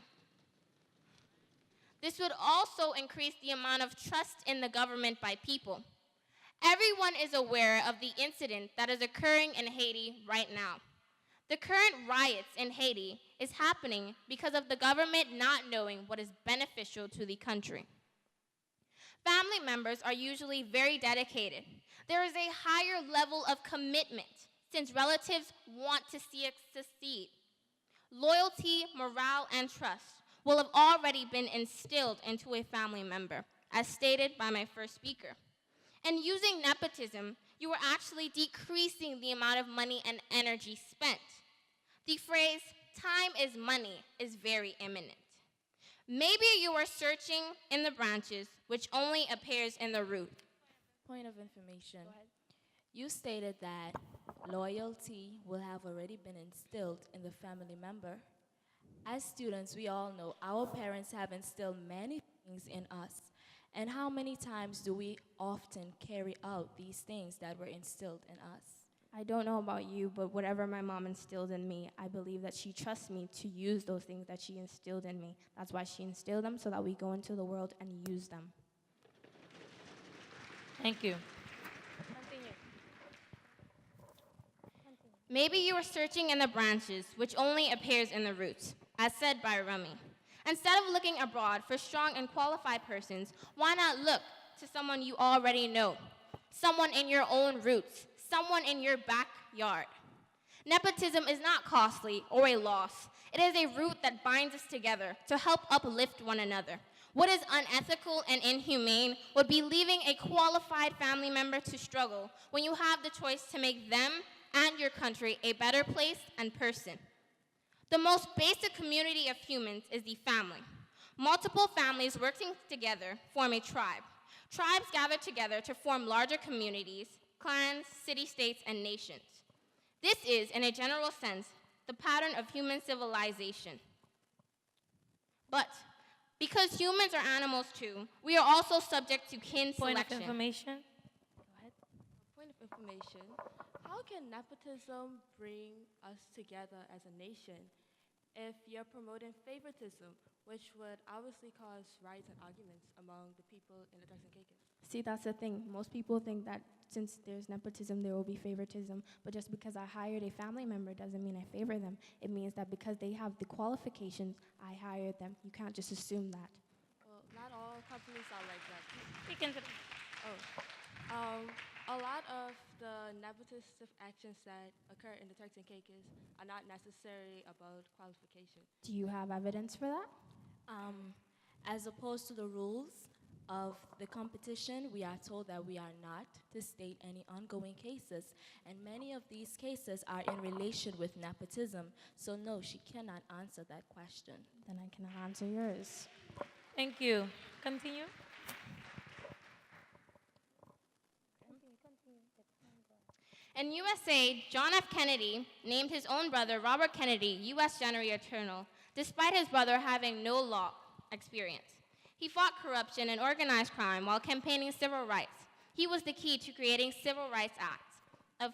This would also increase the amount of trust in the government by people. Everyone is aware of the incident that is occurring in Haiti right now. The current riots in Haiti is happening because of the government not knowing what is beneficial to the country. Family members are usually very dedicated. There is a higher level of commitment since relatives want to see it succeed. Loyalty, morale, and trust will have already been instilled into a family member, as stated by my first speaker. And using nepotism, you are actually decreasing the amount of money and energy spent. The phrase, time is money, is very imminent. Maybe you are searching in the branches, which only appears in the root. Point of information. You stated that loyalty will have already been instilled in the family member. As students, we all know our parents have instilled many things in us. And how many times do we often carry out these things that were instilled in us? I don't know about you, but whatever my mom instilled in me, I believe that she trusts me to use those things that she instilled in me. That's why she instilled them, so that we go into the world and use them. Thank you. Maybe you are searching in the branches, which only appears in the roots, as said by Rumi. Instead of looking abroad for strong and qualified persons, why not look to someone you already know, someone in your own roots, someone in your backyard? Nepotism is not costly or a loss. It is a root that binds us together to help uplift one another. What is unethical and inhumane would be leaving a qualified family member to struggle when you have the choice to make them and your country a better place and person. The most basic community of humans is the family. Multiple families working together form a tribe. Tribes gather together to form larger communities, clans, city-states, and nations. This is, in a general sense, the pattern of human civilization. But because humans are animals too, we are also subject to kin Point selection. of information. Point of information. How can nepotism bring us together as a nation if you're promoting favoritism, which would obviously cause riots and arguments among the people in the Turks and Caicos? See, that's the thing. Most people think that since there's nepotism, there will be favoritism. But just because I hired a family member doesn't mean I favor them. It means that because they have the qualifications, I hired them. You can't just assume that. Well, not all companies are like that. Oh. A lot of the nepotistic actions that occur in the Turks and Caicos are not necessarily about qualification. Do you have evidence for that? As opposed to the rules of the competition, we are told that we are not to state any ongoing cases, and many of these cases are in relation with nepotism. So no, she cannot answer that question. Then I cannot answer yours. Thank you. Continue. In USA, John F. Kennedy named his own brother, Robert Kennedy, U.S. General Attorney, despite his brother having no law experience. He fought corruption and organized crime while campaigning civil rights. He was the key to creating Civil Rights Act of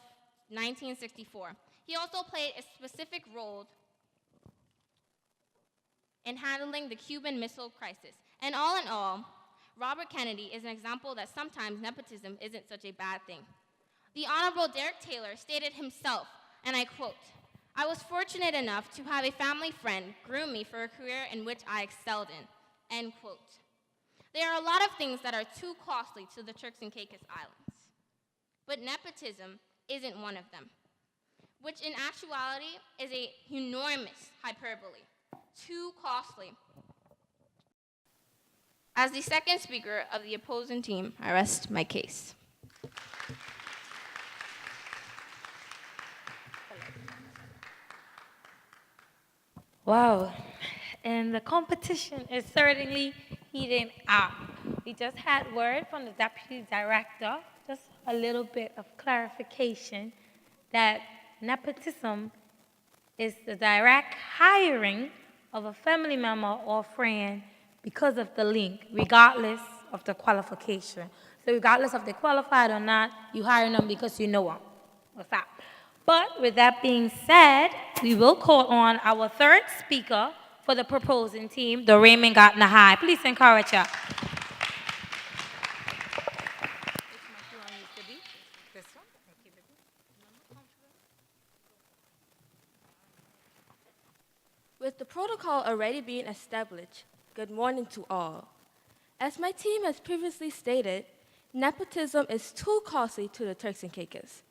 1964. He also played a specific role in handling the Cuban Missile Crisis. And all in all, Robert Kennedy is an example that sometimes nepotism isn't such a bad thing. The Honorable Derek Taylor stated himself, and I quote, "I was fortunate enough to have a family friend groom me for a career in which I excelled in," end quote. There are a lot of things that are too costly to the Turks and Caicos Islands, but nepotism isn't one of them, which in actuality is a enormous hyperbole. Too costly. As the second speaker of the opposing team, I rest my case. Wow. And the competition is certainly heating up. We just had word from the deputy director, just a little bit of clarification, that nepotism is the direct hiring of a family member or friend because of the link, regardless of the qualification. So regardless of they're qualified or not, you hire them because you know them. What's that? But with that being said, we will call on our third speaker for the proposing team, the Raymond Gardner High. Please encourage her. With the protocol already being established, good morning to all. As my team has previously stated, nepotism is too costly to the Turks and Caicos.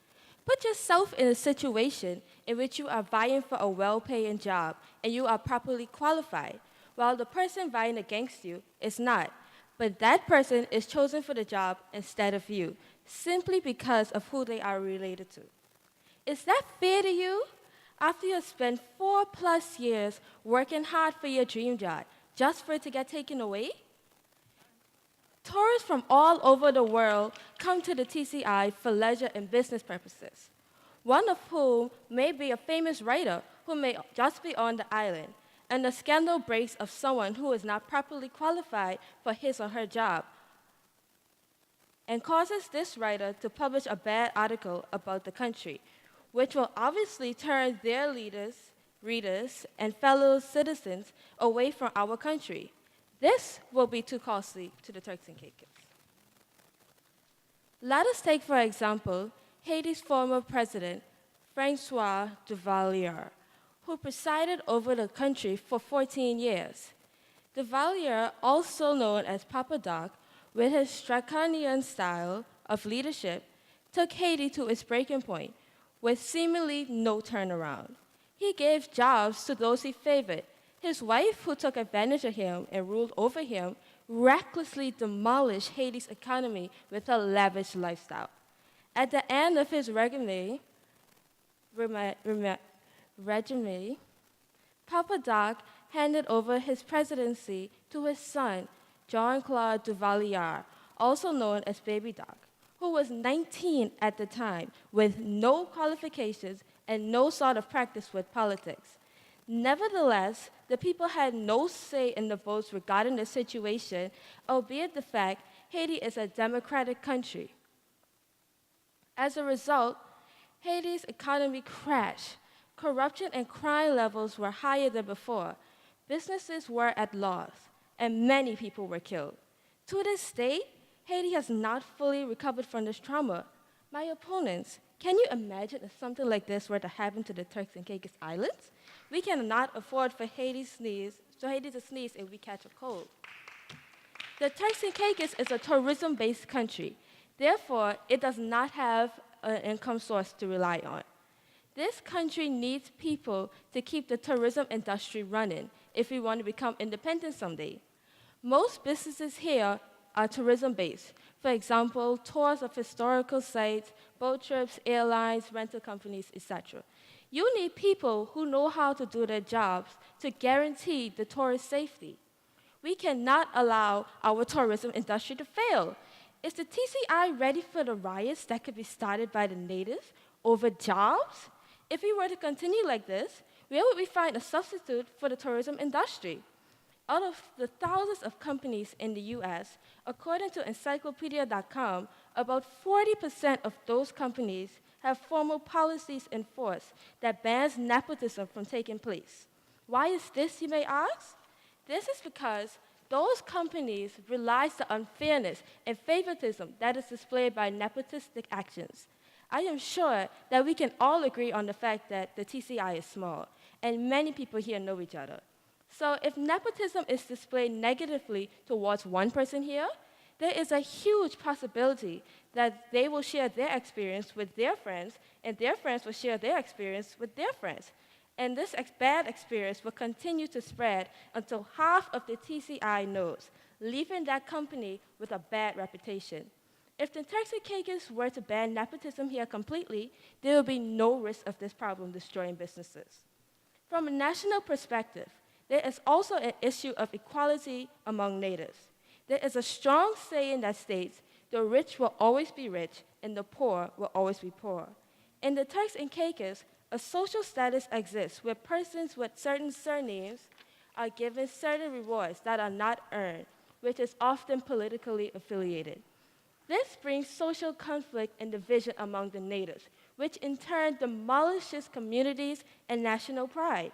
Put yourself in a situation in which you are vying for a well-paying job and you are properly qualified, while the person vying against you is not, but that person is chosen for the job instead of you, simply because of who they are related to. Is that fair to you? After you have spent 4+ years working hard for your dream job, just for it to get taken away? Tourists from all over the world come to the TCI for leisure and business purposes, one of whom may be a famous writer who may just be on the island, and the scandal breaks of someone who is not properly qualified for his or her job, and causes this writer to publish a bad article about the country, which will obviously turn their readers, and fellow citizens away from our country. This will be too costly to the Turks and Caicos. Let us take, for example, Haiti's former president, Francois Duvalier, who presided over the country for 14 years. Duvalier, also known as Papa Doc, with his draconian style of leadership, took Haiti to its breaking point, with seemingly no turnaround. He gave jobs to those he favored. His wife, who took advantage of him and ruled over him, recklessly demolished Haiti's economy with a lavish lifestyle. At the end of his resume, Papa Doc handed over his presidency to his son, Jean-Claude Duvalier, also known as Baby Doc, who was 19 at the time with no qualifications and no sort of practice with politics. Nevertheless, the people had no say in the votes regarding the situation, albeit the fact Haiti is a democratic country. As a result, Haiti's economy crashed. Corruption and crime levels were higher than before. Businesses were at loss, and many people were killed. To this day, Haiti has not fully recovered from this trauma. My opponents, can you imagine if something like this were to happen to the Turks and Caicos Islands? We cannot afford for Haiti to sneeze if we catch a cold. The Turks and Caicos is a tourism-based country. Therefore, it does not have an income source to rely on. This country needs people to keep the tourism industry running if we want to become independent someday. Most businesses here are tourism-based. For example, tours of historical sites, boat trips, airlines, rental companies, etc. You need people who know how to do their jobs to guarantee the tourist safety. We cannot allow our tourism industry to fail. Is the TCI ready for the riots that could be started by the natives over jobs? If we were to continue like this, where would we find a substitute for the tourism industry? Out of the thousands of companies in the US, according to encyclopedia.com, about 40% of those companies have formal policies in force that bans nepotism from taking place. Why is this, you may ask? This is because those companies realize the unfairness and favoritism that is displayed by nepotistic actions. I am sure that we can all agree on the fact that the TCI is small, and many people here know each other. So if nepotism is displayed negatively towards one person here, there is a huge possibility that they will share their experience with their friends, and their friends will share their experience with their friends. And this bad experience will continue to spread until half of the TCI knows, leaving that company with a bad reputation. If the Turks and Caicos were to ban nepotism here completely, there will be no risk of this problem destroying businesses. From a national perspective, there is also an issue of equality among natives. There is a strong saying that states, the rich will always be rich and the poor will always be poor. In the Turks and Caicos, a social status exists where persons with certain surnames are given certain rewards that are not earned, which is often politically affiliated. This brings social conflict and division among the natives, which in turn demolishes communities and national pride.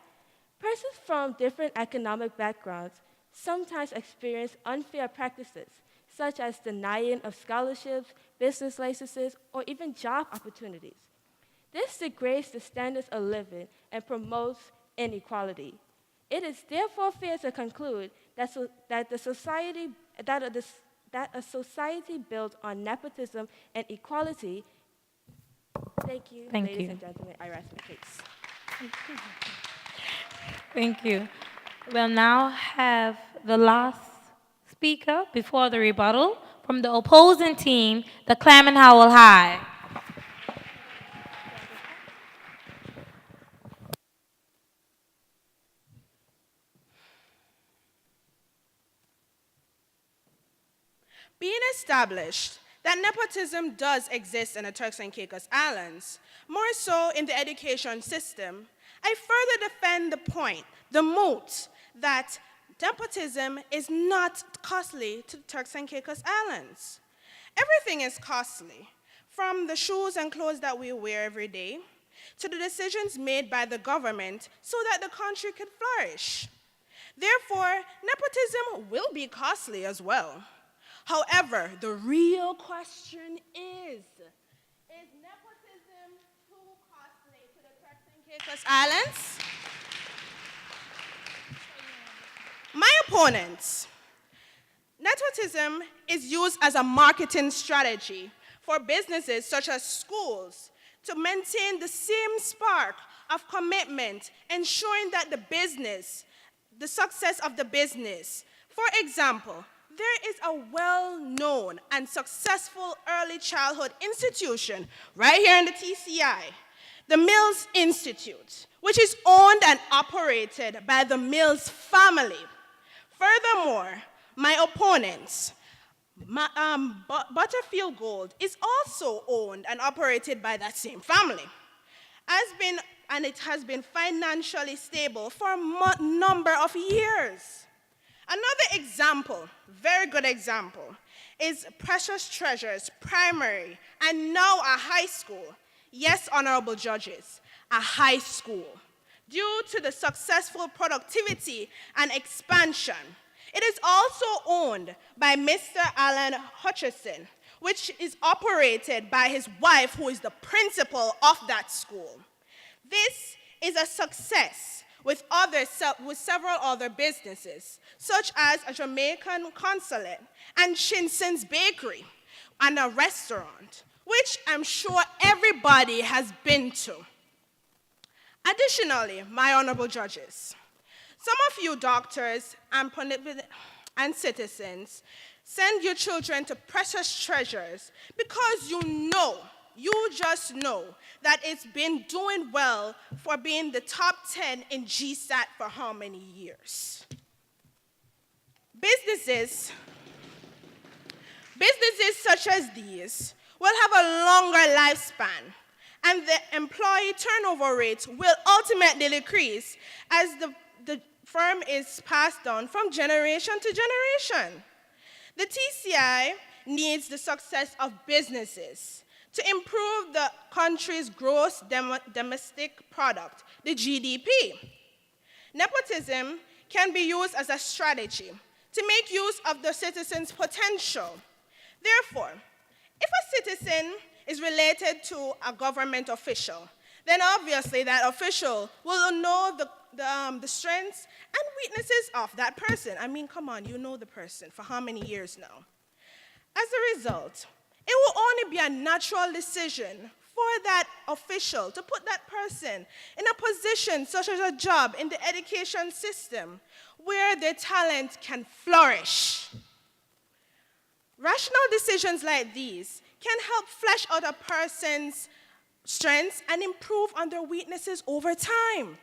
Persons from different economic backgrounds sometimes experience unfair practices, such as denying of scholarships, business licenses, or even job opportunities. This degrades the standards of living and promotes inequality. It is therefore fair to conclude that a society built on nepotism and equality. Thank you, ladies and gentlemen. I rest my case. Thank you. We'll now have the last speaker before the rebuttal from the opposing team, the Clam and Howell High. Being established that nepotism does exist in the Turks and Caicos Islands, more so in the education system, I further defend the point, the moot, that nepotism is not costly to the Turks and Caicos Islands. Everything is costly, from the shoes and clothes that we wear every day, to the decisions made by the government so that the country could flourish. Therefore, nepotism will be costly as well. However, the real question is nepotism too costly to the Turks and Caicos Islands? My opponents, nepotism is used as a marketing strategy for businesses such as schools to maintain the same spark of commitment, ensuring that the success of the business. For example, there is a well-known and successful early childhood institution right here in the TCI, the Mills Institute, which is owned and operated by the Mills family. Furthermore, my opponents, Butterfield Gold, is also owned and operated by that same family. And it has been financially stable for a number of years. Another example, very good example, is Precious Treasures Primary and now a high school. Yes, honorable judges, a high school. Due to the successful productivity and expansion, it is also owned by Mr. Alan Hutchison, which is operated by his wife, who is the principal of that school. This is a success with several other businesses, such as a Jamaican consulate and Shinson's Bakery and a restaurant, which I'm sure everybody has been to. Additionally, my honorable judges, some of you doctors and citizens send your children to Precious Treasures because you just know that it's been doing well for being the top 10 in GSAT for how many years? Businesses such as these will have a longer lifespan, and the employee turnover rate will ultimately decrease as the firm is passed down from generation to generation. The TCI needs the success of businesses to improve the country's gross domestic product, the GDP. Nepotism can be used as a strategy to make use of the citizen's potential. Therefore, if a citizen is related to a government official, then obviously that official will know the strengths and weaknesses of that person. I mean, come on, you know the person for how many years now? As a result, it will only be a natural decision for that official to put that person in a position such as a job in the education system where their talent can flourish. Rational decisions like these can help flesh out a person's strengths and improve on their weaknesses over time.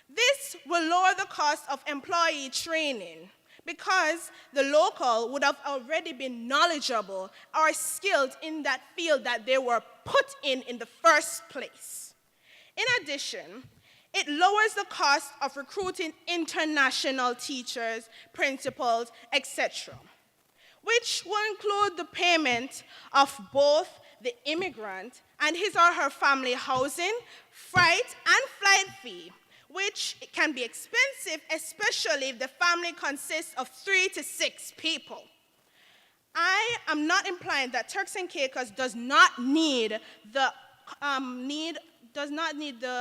This will lower the cost of employee training because the local would have already been knowledgeable or skilled in that field that they were put in the first place. In addition, it lowers the cost of recruiting international teachers, principals, etc., which will include the payment of both the immigrant and his or her family housing, freight, and flight fee, which can be expensive, especially if the family consists of 3 to 6 people. I am not implying that Turks and Caicos does not need the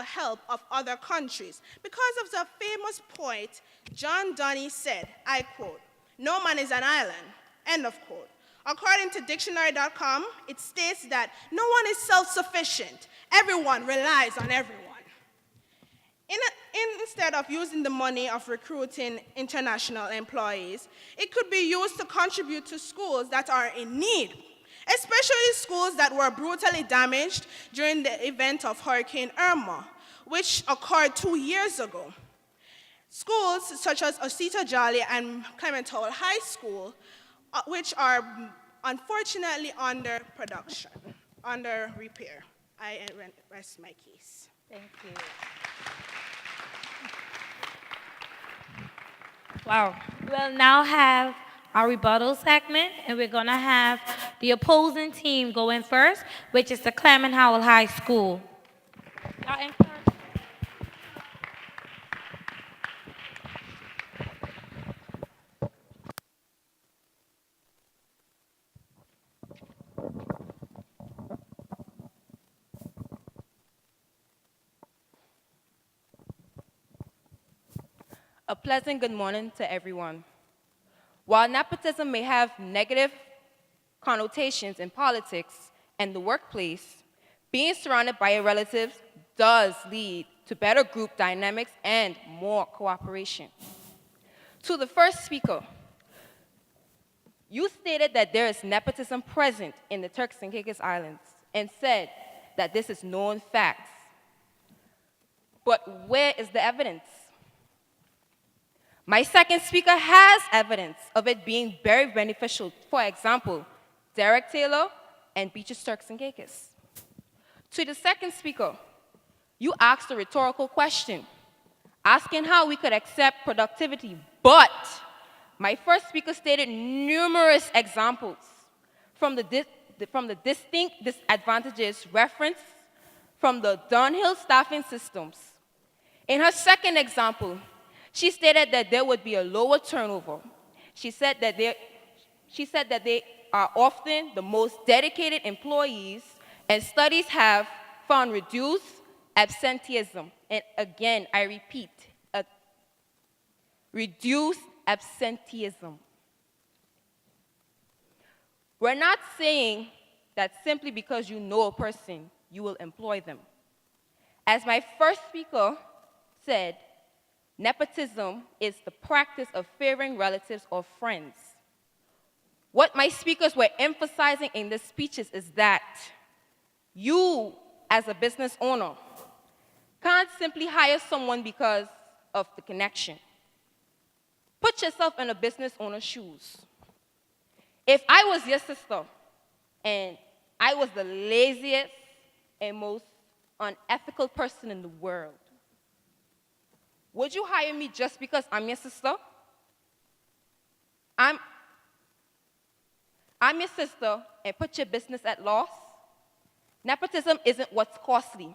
help of other countries. Because of the famous point John Donne said, I quote, "No man is an island," end of quote. According to dictionary.com, it states that no one is self-sufficient. Everyone relies on everyone. Instead of using the money of recruiting international employees, it could be used to contribute to schools that are in need, especially schools that were brutally damaged during the event of Hurricane Irma, which occurred 2 years ago. Schools such as Osita Jolly and Clement Howell High School, which are unfortunately under repair. I rest my case. Thank you. Wow. We'll now have our rebuttal segment, and we're going to have the opposing team going first, which is the Clement Howell High School. Y'all in first? A pleasant good morning to everyone. While nepotism may have negative connotations in politics and the workplace, being surrounded by your relatives does lead to better group dynamics and more cooperation. To the first speaker, You stated that there is nepotism present in the Turks and Caicos Islands and said that this is known facts. But where is the evidence? My second speaker has evidence of it being very beneficial. For example, Derek Taylor and Beaches Turks and Caicos. To the second speaker, you asked a rhetorical question, asking how we could accept productivity, but my first speaker stated numerous examples from the distinct disadvantages referenced from the downhill staffing systems. In her second example, she stated that there would be a lower turnover. She said that they are often the most dedicated employees, and studies have found reduced absenteeism. And again, I repeat, reduced absenteeism. We're not saying that simply because you know a person, you will employ them. As my first speaker said, nepotism is the practice of favoring relatives or friends. What my speakers were emphasizing in their speeches is that you, as a business owner, can't simply hire someone because of the connection. Put yourself in a business owner's shoes. If I was your sister and I was the laziest and most unethical person in the world, would you hire me just because I'm your sister? I'm your sister and put your business at loss? Nepotism isn't what's costly.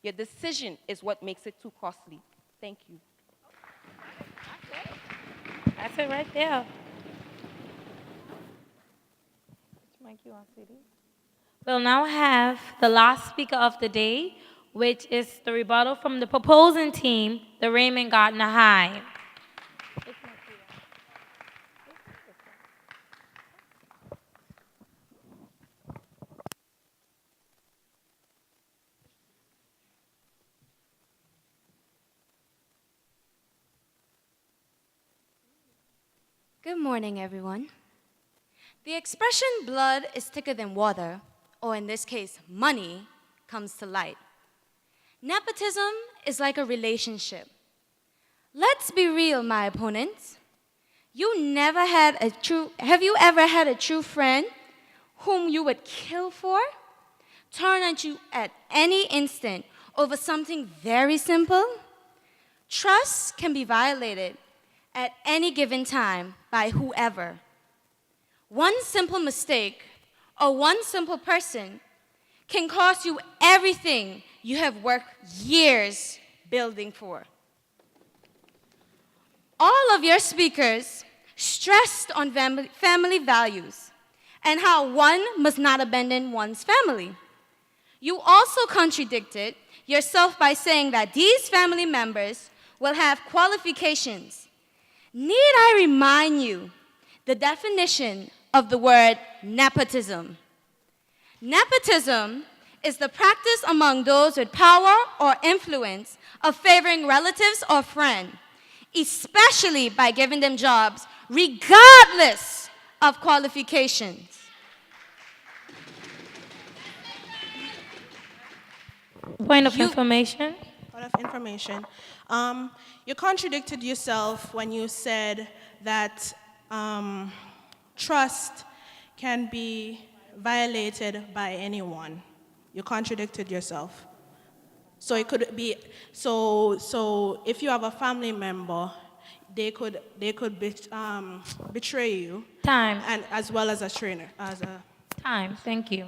Your decision is what makes it too costly. Thank you. That's it right there. We'll now have the last speaker of the day, which is the rebuttal from the proposing team, the Raymond Gardner High. Good morning, everyone. The expression blood is thicker than water, or in this case, money, comes to light. Nepotism is like a relationship. Let's be real, my opponents. Have you ever had a true friend whom you would kill for? Turn on you at any instant over something very simple? Trust can be violated at any given time by whoever. One simple mistake or one simple person can cost you everything you have worked years building for. All of your speakers stressed on family values and how one must not abandon one's family. You also contradicted yourself by saying that these family members will have qualifications. Need I remind you the definition of the word nepotism? Nepotism is the practice among those with power or influence of favoring relatives or friends, especially by giving them jobs regardless of qualifications. Point of information. You contradicted yourself when you said that trust can be violated by anyone. You contradicted yourself. So it could be so if you have a family member, they could betray you. Time. And as well as a trainer. Time. Thank you.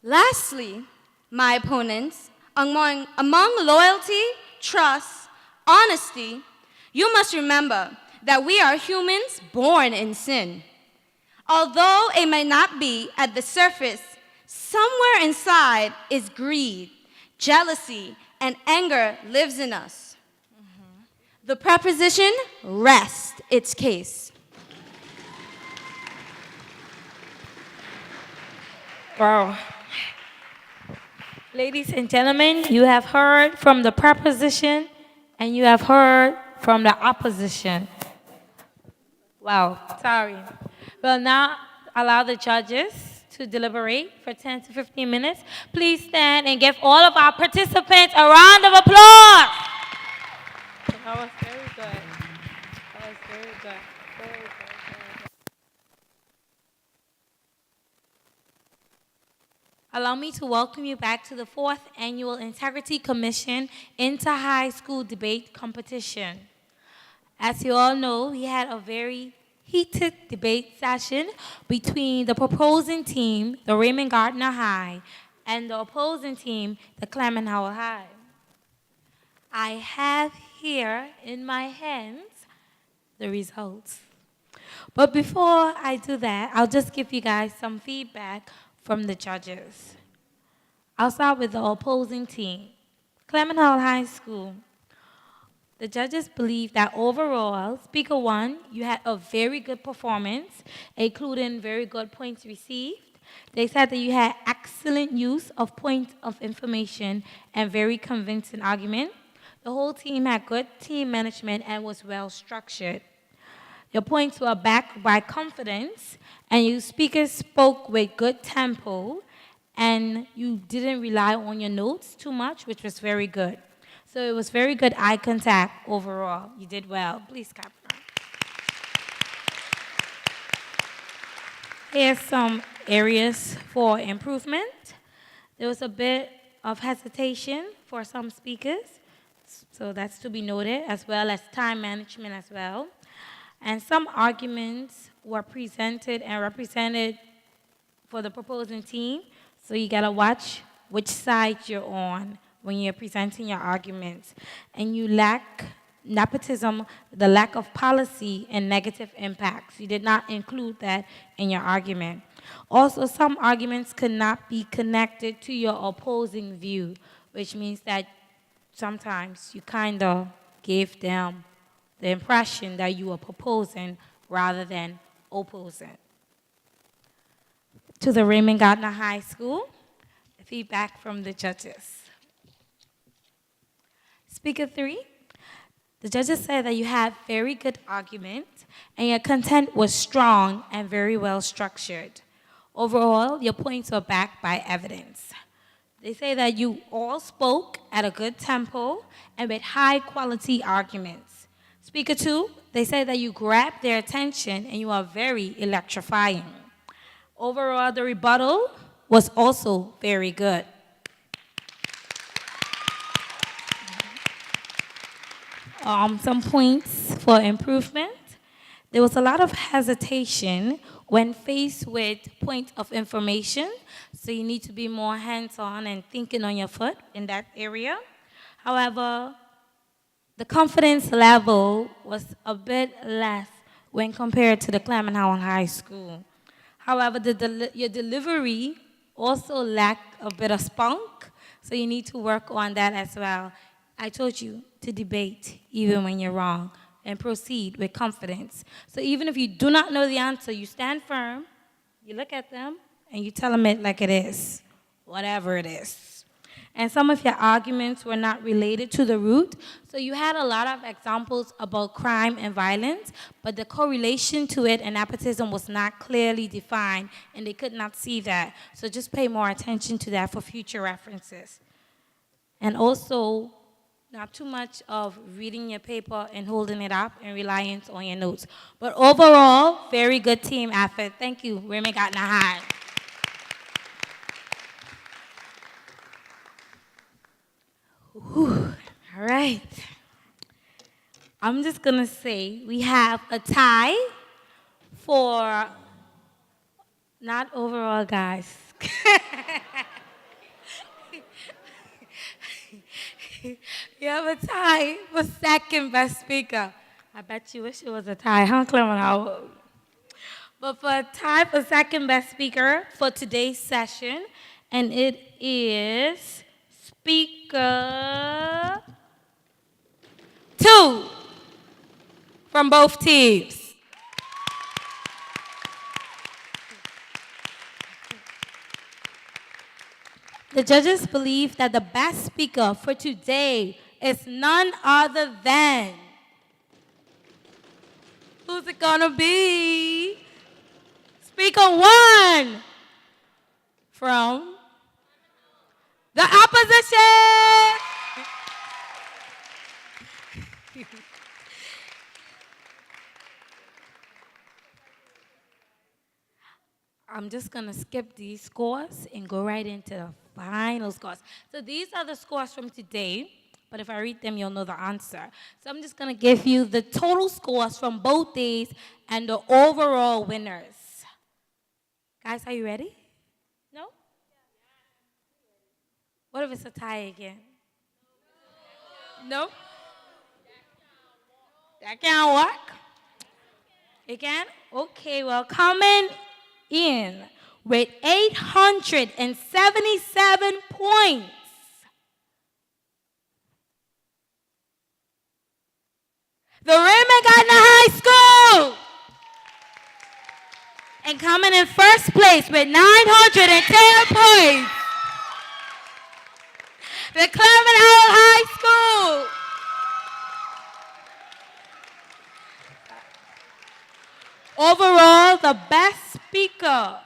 Lastly, my opponents, among loyalty, trust, honesty, you must remember that we are humans born in sin. Although it may not be at the surface, somewhere inside is greed, jealousy, and anger lives in us. The preposition rests its case. Wow. Ladies and gentlemen, you have heard from the preposition and you have heard from the opposition. Wow, sorry. We'll now allow the judges to deliberate for 10 to 15 minutes. Please stand and give all of our participants a round of applause. That was very good. That was very good. Very good. Allow me to welcome you back to the 4th Annual Integrity Commission Inter-High School Debate Competition. As you all know, we had a very heated debate session between the proposing team, the Raymond Gardner High, and the opposing team, the Clement Howell High. I have here in my hands the results. But before I do that, I'll just give you guys some feedback from the judges. I'll start with the opposing team. Clement Howell High School. The judges believe that overall, Speaker 1, you had a very good performance, including very good points received. They said that you had excellent use of points of information and very convincing argument. The whole team had good team management and was well structured. Your points were backed by confidence, and you speakers spoke with good tempo, and you didn't rely on your notes too much, which was very good. So it was very good eye contact overall. You did well. Please clap. Here's some areas for improvement. There was a bit of hesitation for some speakers, so that's to be noted, as well as time management as well. And some arguments were presented and represented for the proposing team, so you gotta watch which side you're on when you're presenting your arguments. And you lack nepotism, the lack of policy, and negative impacts. You did not include that in your argument. Also, some arguments could not be connected to your opposing view, which means that sometimes you kind of gave them the impression that you were proposing rather than opposing. To the Raymond Gardner High School, feedback from the judges. Speaker 3, the judges said that you had very good argument and your content was strong and very well structured. Overall, your points were backed by evidence. They say that you all spoke at a good tempo and with high quality arguments. Speaker 2, they say that you grabbed their attention and you are very electrifying. Overall, the rebuttal was also very good. Some points for improvement. There was a lot of hesitation when faced with points of information, so you need to be more hands-on and thinking on your foot in that area. However, the confidence level was a bit less when compared to the Clement Howell High School. However, your delivery also lacked a bit of spunk, so you need to work on that as well. I told you to debate even when you're wrong and proceed with confidence. So even if you do not know the answer, you stand firm, you look at them, and you tell them it like it is, whatever it is. And some of your arguments were not related to the root. So you had a lot of examples about crime and violence, but the correlation to it and nepotism was not clearly defined, and they could not see that. So just pay more attention to that for future references. And also, not too much of reading your paper and holding it up and reliance on your notes. But overall, very good team effort. Thank you, Raymond Gardner High. Whew. All right. I'm just going to say we have a tie for, not overall, guys. You have a tie for second best speaker. I bet you wish it was a tie, huh, Clement? But for a tie for second best speaker for today's session, and it is Speaker 2 from both teams. The judges believe that the best speaker for today is none other than, who Who's it gonna be? Speaker one from the opposition. I'm just gonna skip these scores and go right into the final scores. So these are the scores from today, but if I read them, you'll know the answer. So I'm just gonna give you the total scores from both days and the overall winners. Guys, are you ready? No? What if it's a tie again? No? That can't work? It can? Okay, well, coming in with 877 points. The Raymond Gardner High School. And coming in first place with 910 points. The Clement Howell High School. Overall, the best speaker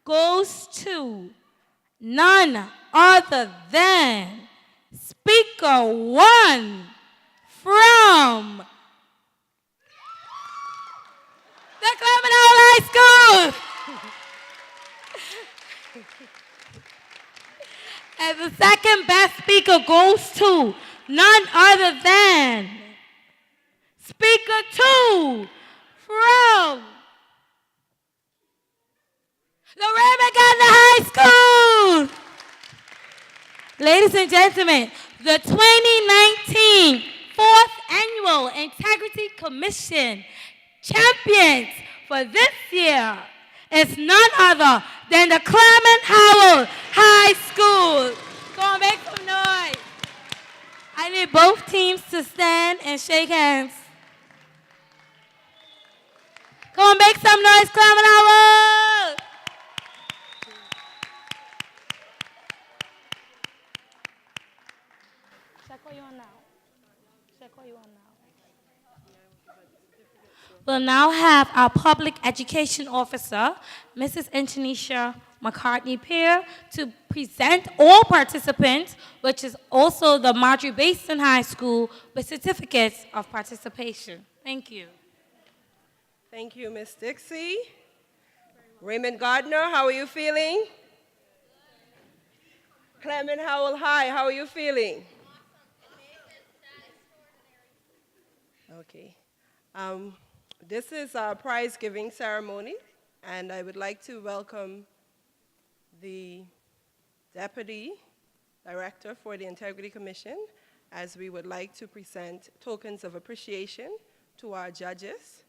goes to none other than Speaker one from the Clement Howell High School. And the second best speaker goes to none other than Speaker two from the Raymond Gardner High School. Ladies and gentlemen, the 2019 4th Annual Integrity Commission champions for this year is none other than the Clement Howell High School. Go on, make some noise. I need both teams to stand and shake hands. Come on, make some noise, Clement Howell. We'll now have our Public Education Officer, Mrs. Antonisha McCartney-Peer, to present all participants, which is also the Marjorie Basin High School, with certificates of participation. Thank you. Thank you, Ms. Dixie. Raymond Gardner, how are you feeling? Clement Howell High, how are you feeling? Okay. This is our prize giving ceremony, and I would like to welcome the Deputy Director for the Integrity Commission, as we would like to present tokens of appreciation to our judges.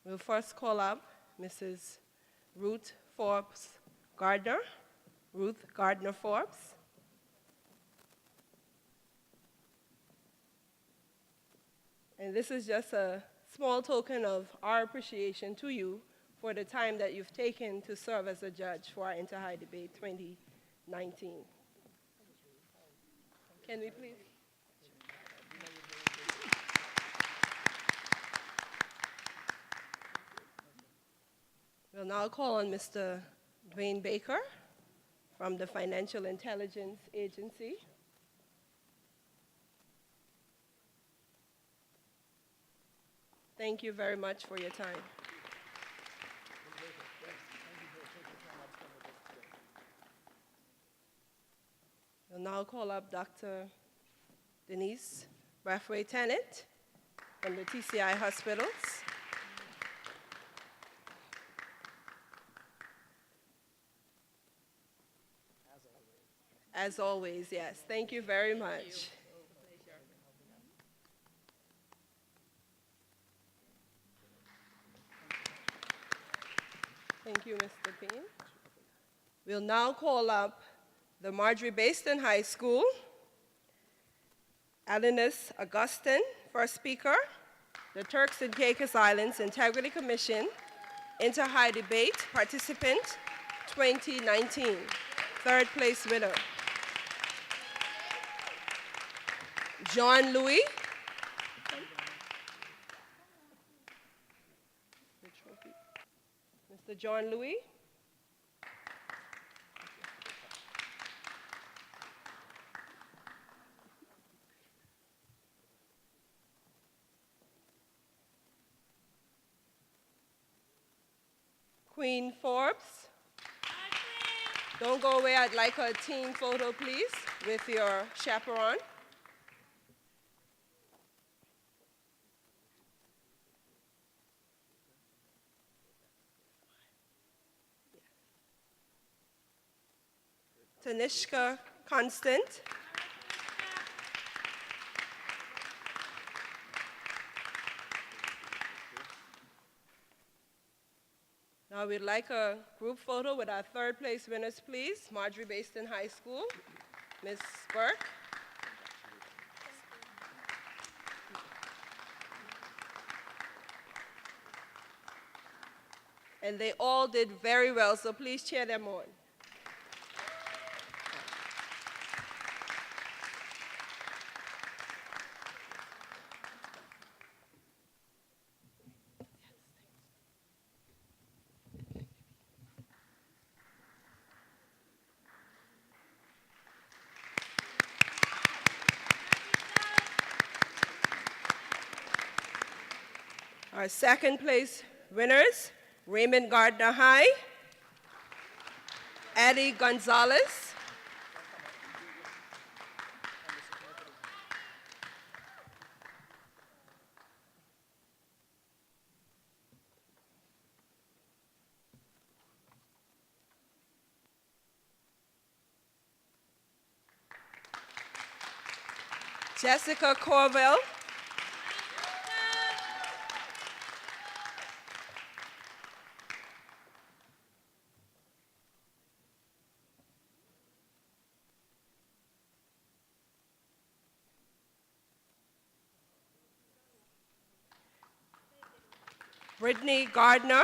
We'll first call up Mrs. Ruth Forbes Gardner. Ruth Gardner Forbes. And this is just a small token of our appreciation to you for the time that you've taken to serve as a judge for our Inter-High Debate 2019. Can we please? We'll now call on Mr. Dwayne Baker from the Financial Intelligence Agency. Thank you very much for your time. We'll now call up Dr. Denise Brathwaite-Tennant from the TCI hospitals. As always, yes. Thank you very much. Thank you, Mr. Payne. We'll now call up the Marjorie Basin High School. Alinus Augustine, first speaker. The Turks and Caicos Islands Integrity Commission, Inter-High Debate Participant 2019, third place winner. John Louis. Mr. John Louis. Queen Forbes. Don't go away. I'd like a team photo, please, with your chaperone. Tanishka Constant. Now we'd like a group photo with our third place winners, please. Marjorie Baston High School, Ms. Burke. And they all did very well, so please cheer them on. Our second place winners, Raymond Gardner High, Eddie Gonzalez, Jessica Corville, Brittany Gardner,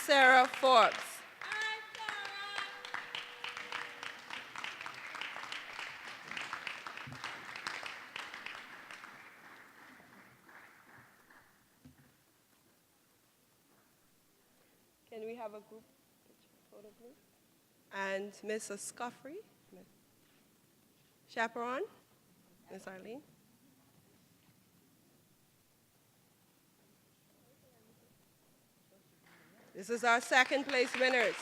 Sarah Forbes, can we have a group photo, please? And Ms. Escoffrey, chaperone, Ms. Arlene. This is our second place winners.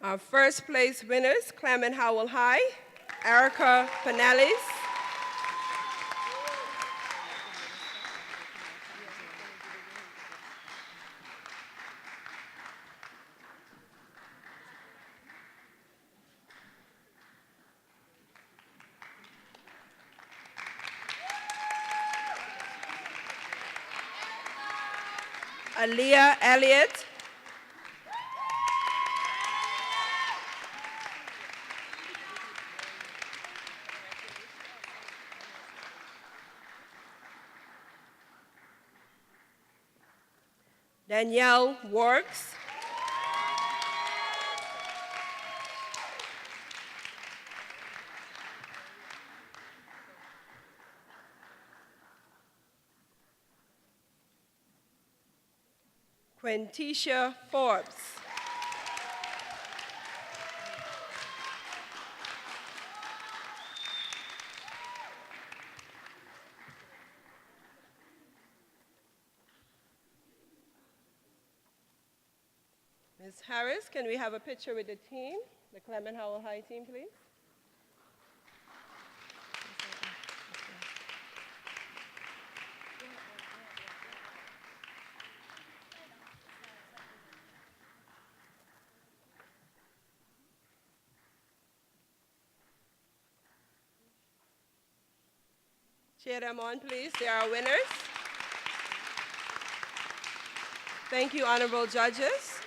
Our first place winners, Clement Howell High, Erica Pinellis, Aaliyah Elliott, Danielle Works, Quintisha Forbes, Ms. Harris, can we have a picture with the team, the Clement Howell High team, please? Cheer them on, please. They are our winners. Thank you, honorable judges.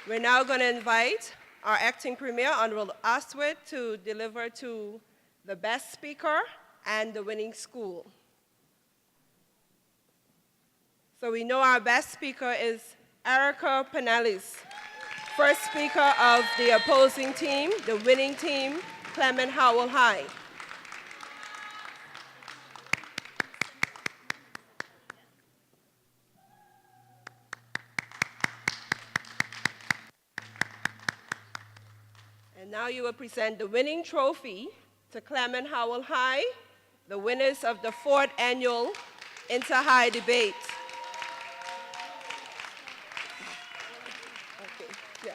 We're now going to invite our acting premier, Honorable Aswit, to deliver to the best speaker and the winning school. So we know our best speaker is Erica Pinellis, first speaker of the opposing team, the winning team, Clement Howell High. And now you will present the winning trophy to Clement Howell High, the winners of the 4th annual Inter-High debate. Okay, yeah.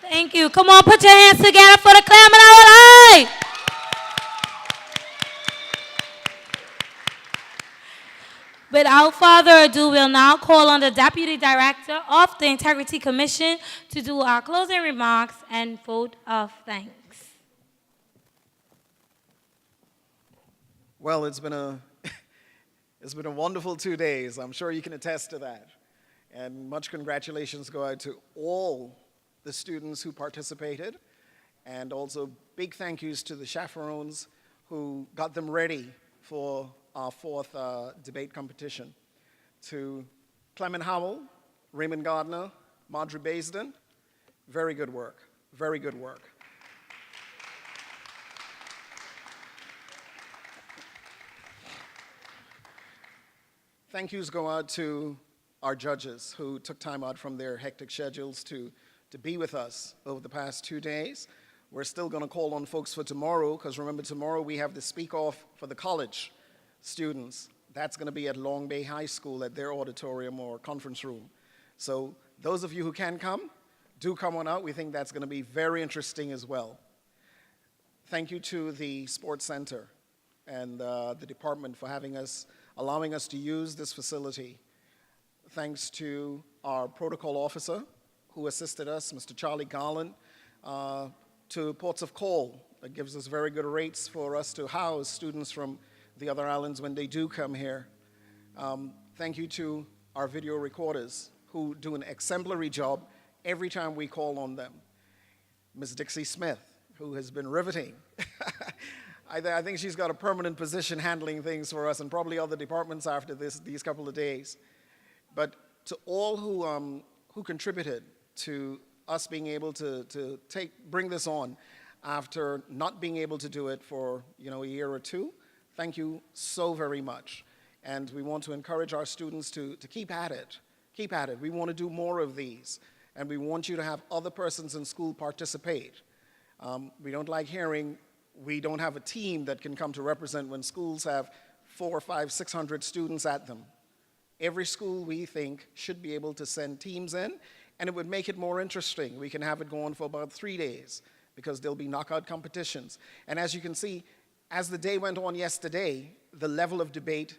Thank you. Come on, put your hands together for the Clement Howell High. Without further ado, we'll now call on the Deputy Director of the Integrity Commission to do our closing remarks and vote of thanks. Well, it's been a wonderful 2 days. I'm sure you can attest to that. And much congratulations go out to all the students who participated, and also big thank yous to the chaperones who got them ready for our 4th debate competition. To Clement Howell, Raymond Gardner, Marjorie Baisden, very good work, very good work. Thank yous go out to our judges who took time out from their hectic schedules to be with us over the past 2 days. We're still going to call on folks for tomorrow, because remember, tomorrow we have the speak-off for the college students. That's going to be at Long Bay High School at their auditorium or conference room. So those of you who can come, do come on out. We think that's going to be very interesting as well. Thank you to the Sports Center and the department for allowing us to use this facility. Thanks to our protocol officer who assisted us, Mr. Charlie Garland, to Ports of Call. That gives us very good rates for us to house students from the other islands when they do come here. Thank you to our video recorders who do an exemplary job every time we call on them. Ms. Dixie Smith, who has been riveting. I think she's got a permanent position handling things for us and probably other departments after these couple of days. But to all who contributed to us being able to bring this on after not being able to do it for a year or two, thank you so very much. And we want to encourage our students to keep at it. Keep at it. We want to do more of these. And we want you to have other persons in school participate. We don't like hearing we don't have a team that can come to represent when schools have 400, 500, 600 students at them. Every school, we think, should be able to send teams in, and it would make it more interesting. We can have it going for about 3 days because there'll be knockout competitions. And as you can see, as the day went on yesterday, the level of debate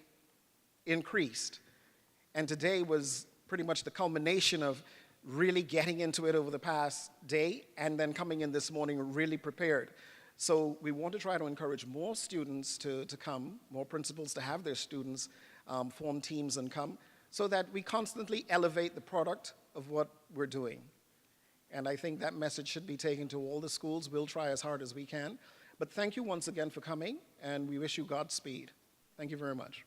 increased. And today was pretty much the culmination of really getting into it over the past day and then coming in this morning really prepared. So we want to try to encourage more students to come, more principals to have their students form teams and come, so that we constantly elevate the product of what we're doing. And I think that message should be taken to all the schools. We'll try as hard as we can. But thank you once again for coming, and we wish you Godspeed. Thank you very much.